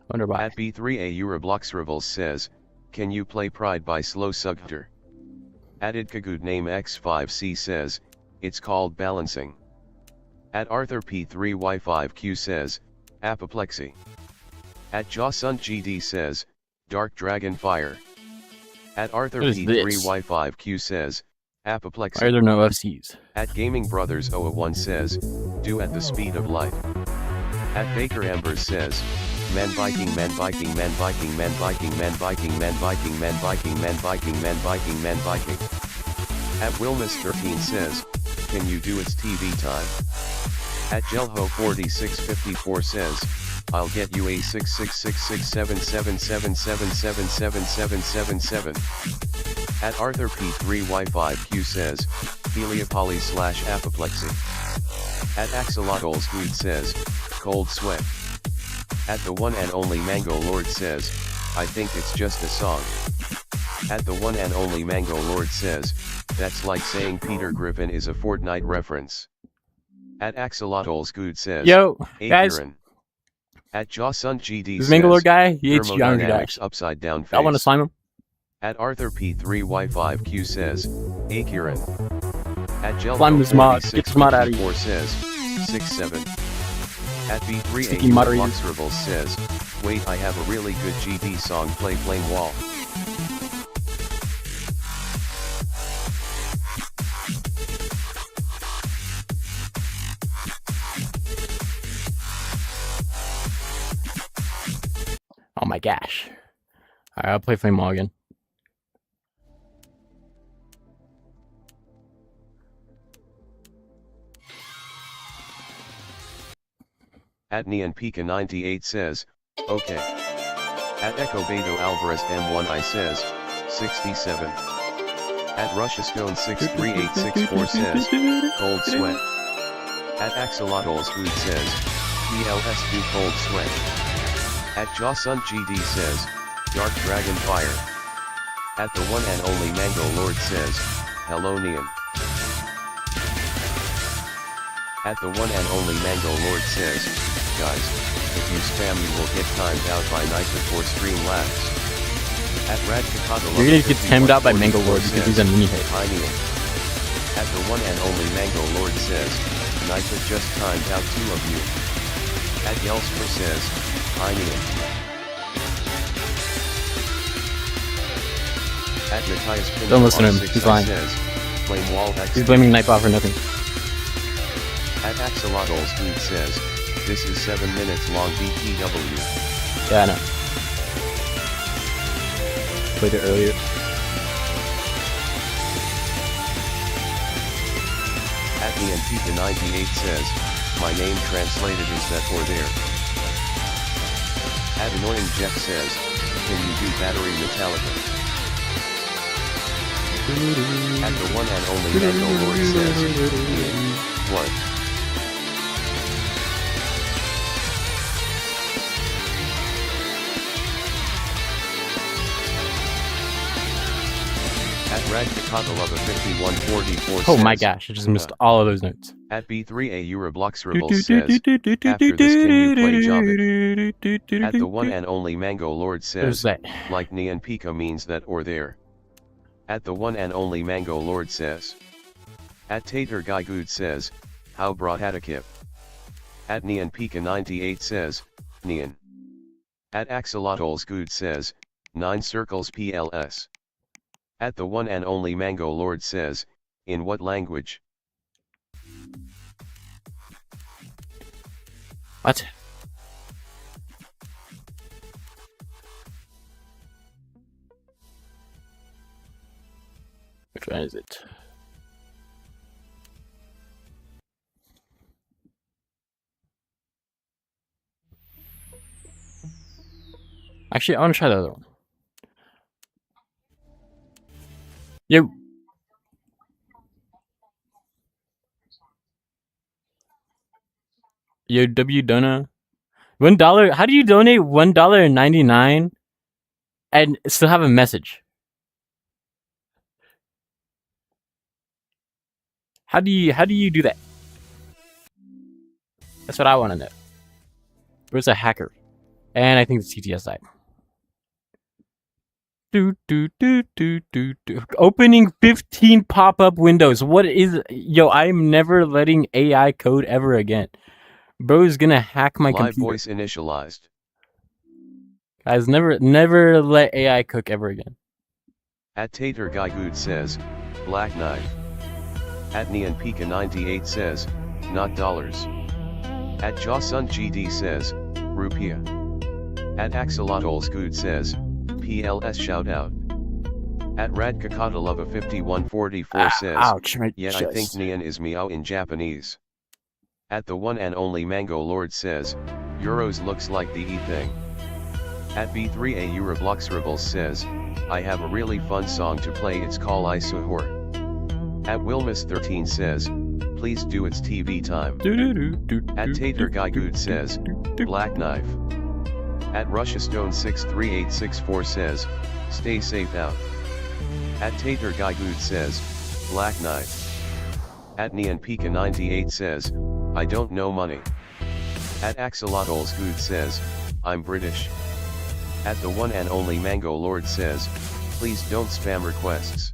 I wonder why. At B3A Eurobloxrivals says, can you play Pride by Slow Sugter? At Idkagood name X5C says, it's called balancing. At Arthur P3Y5Q says, apoplexy. At Jawsunt GD says, Dark Dragon Fire. At Arthur What is this? P3Y5Q says, Why are apoplexy. there no FCs? At Gaming Brothers 01 says, do at the speed of light. At Baker Amber says, men biking, men biking, men biking, men biking, men biking, men biking, men biking, men biking, men biking, men biking. At Wilmus13 says, can you do its TV time? At Jelho4654 says, I'll get you a 6666777777777. At Arthur P3Y5Q says, Heliopolys/apoplexy. At Axolotls Good says, cold sweat. At the one and only Mango Lord says, I think it's just a song. At the one and only Mango Lord says, that's like saying Peter Griffin is a Fortnite reference. At Axolotls Good says, Yo, guys. Apirin. At Jawsunt GD This says, Mangalore guy, he hates Geometry thermodynamics Dash. upside down face. I want to slime him. At Arthur P3Y5Q says, Akirin. At Slime this mod. Get this mod out of here. Jelho4654 says, 6-7. At B3A Sticky moderator. Luxrable says, wait, I have a really good GD song, play Flame Wall. Oh my gosh. Alright, I'll play Flame Wall again. At Neon Pika 98 says, okay. At Echo Beto Alvarez M1I says, 67. At RussiaStone 63864 says, cold sweat. At Axolotls Food says, PLS2 cold sweat. At Jawsunt GD says, Dark Dragon Fire. At the one and only Mango Lord says, hello Neon. At the one and only Mango Lord says, guys, if you spam you will get timed out by night before stream lags. At Rad Chicago, You're gonna get timed out by Mango Lord because he's a mini hit. hi Neon. At the one and only Mango Lord says, Nitha just timed out 2 of you. At Yelsper says, hi Neon. At Matthias Pinto Don't listen to him, 6 he's lying. says, Flame Wall X. He's blaming Nightbot for nothing. At Axolotls Food says, this is 7 minutes long BTW. Yeah, I know. Played it earlier. At Nianpika98 says, my name translated is that or there. At Annoying Jack says, can you do battery Metallica? At the one and only Mango Lord says, what? At Radkakadalova 5144 says, Oh my gosh, I just missed all of those notes. At B3A Euroblox Rebels says, after this can you play Java? At the one and only Mango Lord says, that? like Nianpika means that or there. At the one and only Mango Lord says. At Tater Guy Good says, how brought Atakip? At Nianpika98 says, Nian. At Axolotls Good says, 9 circles PLS. At the one and only Mango Lord says, in what language? What? Which one is it? Actually, I want to try the other one. Yo. Yo, W Dona. $1. How do you donate $1.99 and still have a message? How do you do that? That's what I want to know. Where's a hacker? And I think the CTS died. Opening 15 pop-up windows. What is... Yo, I'm never letting AI code ever again. Bro's gonna hack my Live computer. voice initialized. Guys, never let AI cook ever again. At Tater Guy Good says, black knife. At Nianpika98 says, not dollars. At Josun GD says, rupiah. At Axolotls Good says, PLS shout out. At Radkakadalova 5144 says, ouch, my yeah, chest. I think Nian is meow in Japanese. At the one and only Mango Lord says, Euros looks like the E thing. At B3A Euroblox Rebels says, I have a really fun song to play, it's called I Suhor. At Wilmus13 says, please do its TV time. At Tater Guy Good says, black knife. At RussiaStone63864 says, stay safe out. At Tater Guy Good says, black knife. At Nianpika98 says, I don't know money. At Axolotls Good says, I'm British. At the one and only Mango Lord says, please don't spam requests.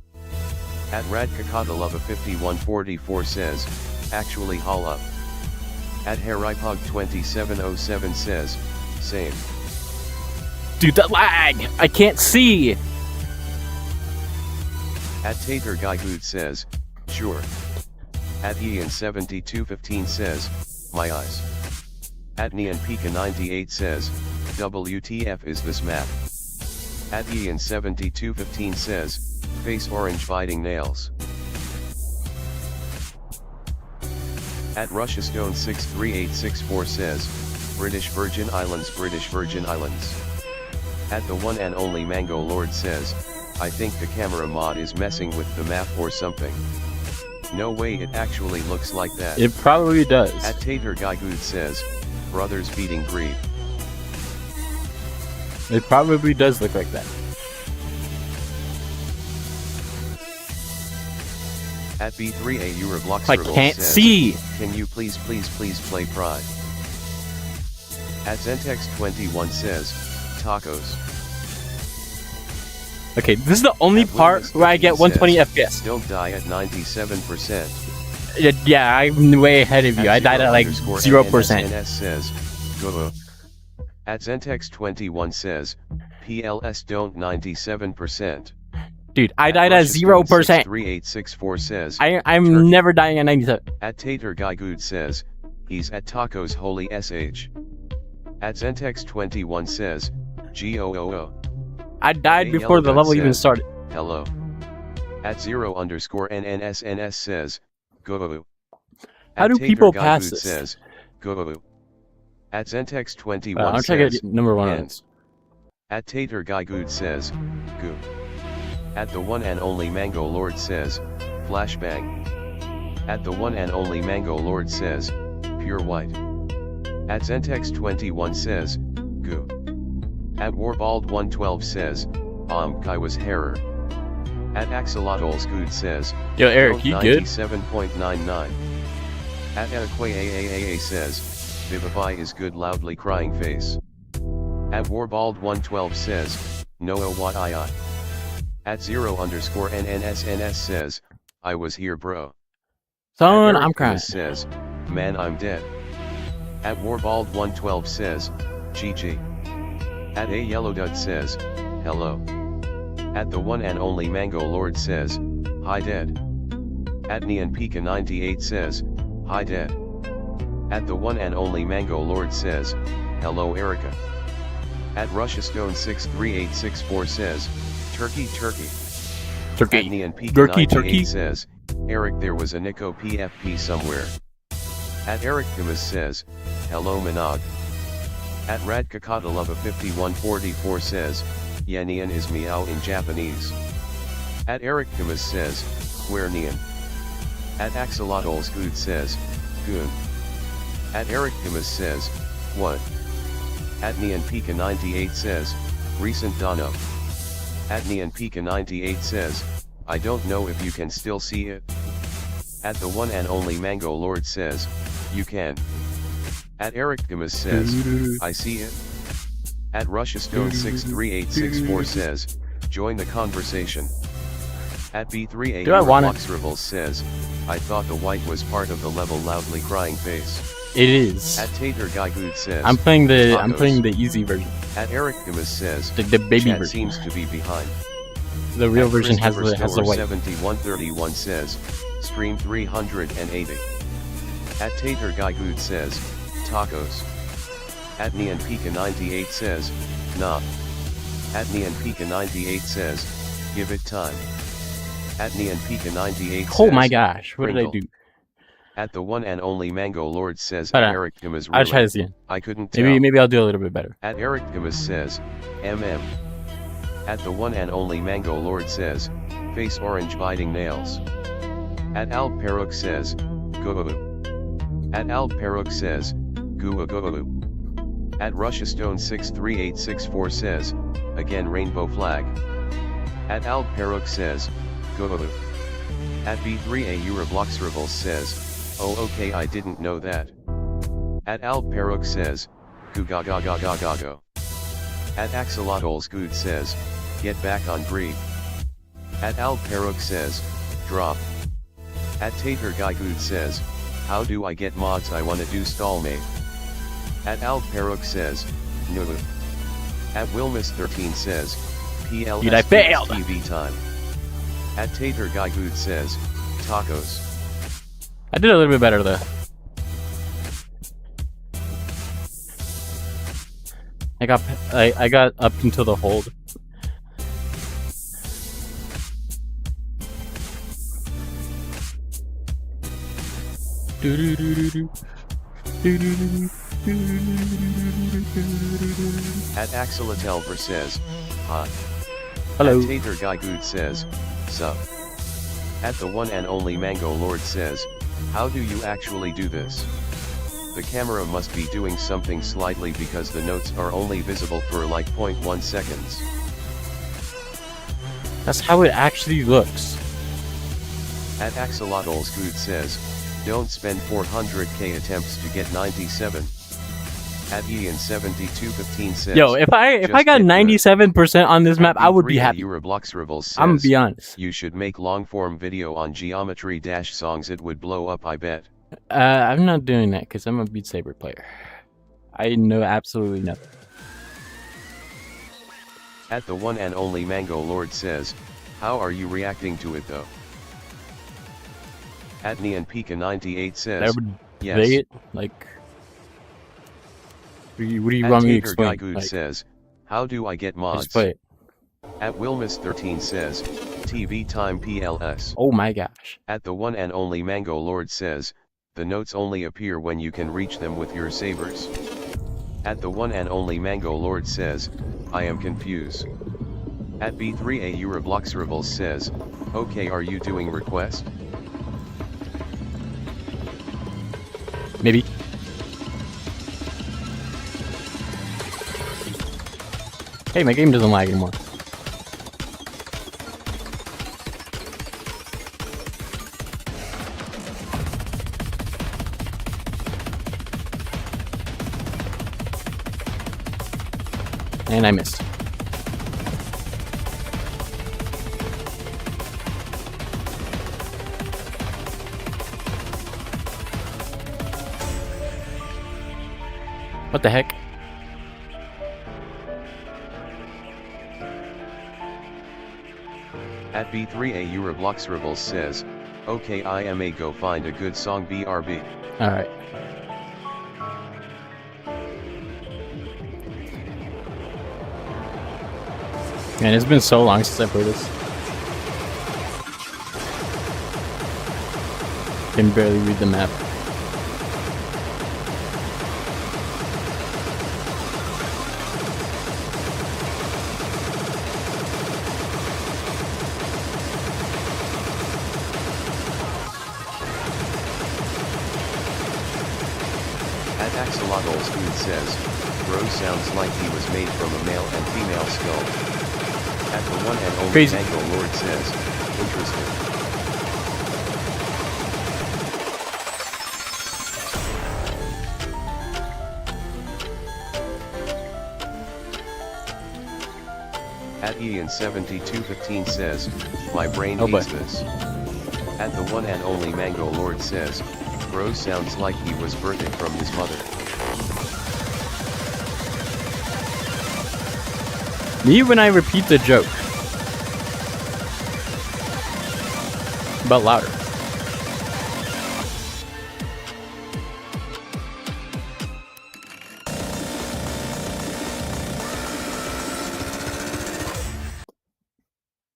At Radkakadalova 5144 says, actually haul up. At Haripog2707 says, same. Dude, that lag! I can't see! At Tater Guy Good says, sure. At Ian7215 says, my eyes. At Nianpika98 says, WTF is this map? At Ian7215 says, face orange biting nails. At RussiaStone63864 says, British Virgin Islands, British Virgin Islands. At the one and only Mango Lord says, I think the camera mod is messing with the map or something. No way, it actually looks like that. It probably does. At Tater Guy Good says, brothers beating greed. It probably does look like that. At B3A Euroblox I Rebels can't says, see! can you please play Pride? At Zentex21 says, tacos. Okay, this is the only At part Wilmus where I get 120 says, FPS. Don't die at 97%. Yeah, I'm way ahead of you. I died at like 0%. NS says, go. At Zentex21 says, PLS don't 97%. Dude, I died at 0%. 3864 says, I'm Turkey. never dying at 97. At Tater Guy Good says, he's at Tacos Holy SH. At Zentex21 says, GOOO. I died Hey, before the Yellow level Gun even says, started. Hello. At 0_NNSNS says, go. How do people pass this? Says, go. At Zentex21 I'm trying to get number 1 on this. At Tater Guy Good says, goo. At the one and only Mango Lord says, flashbang. At the one and only Mango Lord says, pure white. At Zentex21 says, goo. At Warbald112 says, Kai was Herrer. At Axolotls Good says, yo Eric, you good? 97.99. At Aakwa says, Vivify is good loudly crying face. At Warbald112 says, Noah what I. At 0_NNSNS says, I was here bro. Son, I'm crying. Says, man I'm dead. At Warbald112 says, GG. At A Yellow Dud says, hello. At the one and only Mango Lord says, hi dead. At Neon Pika 98 says, hi dead. At the one and only Mango Lord says, hello Erica. At Russia Stone 63864 says, turkey. At Neon Pika 98 says, Eric there was a Nico PFP somewhere. At Eric Dimas says, hello Minog. At Radkakadalova 5144 says, Yanian is meow in Japanese. At Eric Dimas says, where Nian. At Axolotls Good says, goon. At Eric Dimas says, what? At Neon Pika 98 says, recent Dono. At Neon Pika 98 says, I don't know if you can still see it. At the one and only Mango Lord says, you can. At Eric Dimas says, I see it. At Russia Stone 63864 says, join the conversation. At B3A Boxrival says, I thought the white was part of the level loudly crying face. It is. At Tater Guy Good says, I'm playing the easy version. At Eric Dimas says, the baby version seems to be behind. The real version has the white. 7131 says, stream 380. At Tater Guy Good says, tacos. At Neon Pika 98 says, nah. At Neon Pika 98 says, give it time. At Neon Pika 98 says, oh my gosh, what Pringle. did I do? At the one and only Mango Lord says, Eric Dimas I'll try this again. I couldn't tell. Maybe I'll do a little bit better. At Eric Dimas says, MM. At the one and only Mango Lord says, face orange biting nails. At Al Peruk says, Goo. At Al Peruk says, Goo. At Russia Stone 63864 says, again rainbow flag. At Al Peruk says, Goo. At B3A Eurobloxrivals says, oh okay I didn't know that. At Al Peruk says, Goo ga ga ga ga ga go. At Axolotls Good says, get back on breathe. At Al Peruk says, drop. At Tater Guy Good says, how do I get mods I wanna do stallmate. At Al Peruk says, no. At Wilmus13 says, PLS Dude, I failed. TV time. At Tater Guy Good says, tacos. I did a little bit better though. I got up until the hold. At Axolatelver says, hot. Hello. At Tater Guy Good says, sup. At the one and only Mango Lord says, how do you actually do this? The camera must be doing something slightly because the notes are only visible for like 0.1 seconds. That's how it actually looks. At Axolotls Good says, don't spend 400k attempts to get 97. At Ian 7215 says, yo, if I got 97% on this map, I would be happy. Says, I'm gonna be honest. You should make long form video on geometry dash songs, it would blow up I bet. I'm not doing that because I'm a Beat Saber player. I know absolutely nothing. At the one and only Mango Lord says, how are you reacting to it though? At Neon Pika 98 says, yes. Play it? Like, what do you want me to explain? Like, says, how do I get mods? Just play it. At Wilmus13 says, TV time PLS. Oh my gosh. At the one and only Mango Lord says, the notes only appear when you can reach them with your sabers. At the one and only Mango Lord says, I am confused. At B3A Euroblox Rebels says, okay, are you doing request? Maybe. Hey, my game doesn't lag anymore. And I missed. What the heck? At B3A Euroblox Rebels says, okay, I am a go find a good song BRB. Alright. Man, it's been so long since I played this. Can barely read the map. At Axolotl Spoon says, bro sounds like he was made from a male and female skull. At the one and only Crazy. Mango Lord says, interesting. At Ian7215 says, my brain Oh, hates boy. this. At the one and only Mango Lord says, bro sounds like he was birthed from his mother. Me when I repeat the joke. But louder.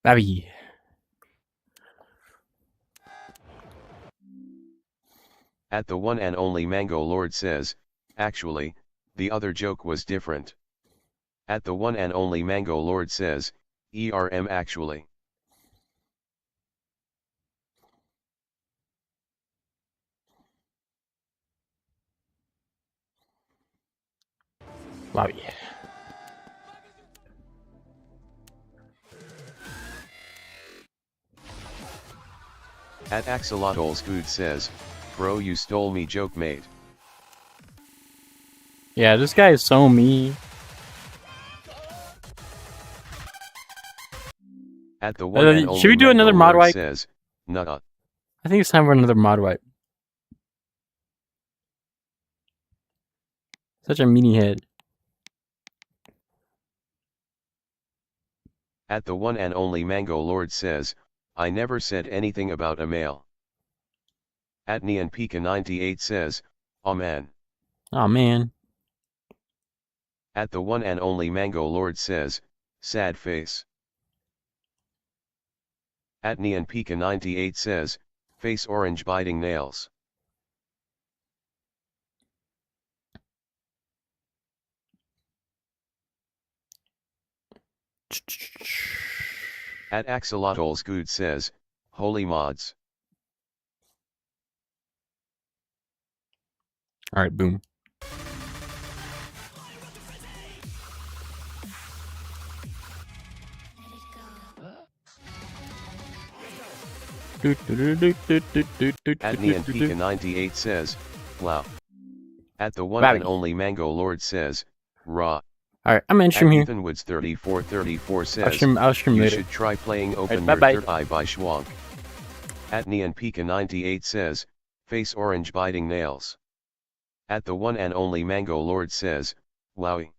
Babby. At the one and only Mango Lord says, actually, the other joke was different. At the one and only Mango Lord says, ERM actually. Babby. At Axolotl Scoot says, bro you stole me joke mate. Yeah, this guy is so mean. At the one and should only we do Mango another mod Lord wipe? says, nuh-uh. I think it's time for another mod wipe. Such a meanie head. At the one and only Mango Lord says, I never said anything about a male. At Neon Pika 98 says, oh man. Oh man. At the one and only Mango Lord says, sad face. At Neon Pika 98 says, face orange biting nails. At Axolotl Scoot says, holy mods. Alright, boom. At Neon Pika 98 says, wow. At the one Babby. and only Mango Lord says, raw. Alright, I'm gonna At stream here. Ethan Woods 3434 I'll says, stream you later. should try playing Open bye-bye. Your Third Eye by Schwank. At Neon Pika 98 says, face orange biting nails. At the one and only Mango Lord says, wowie.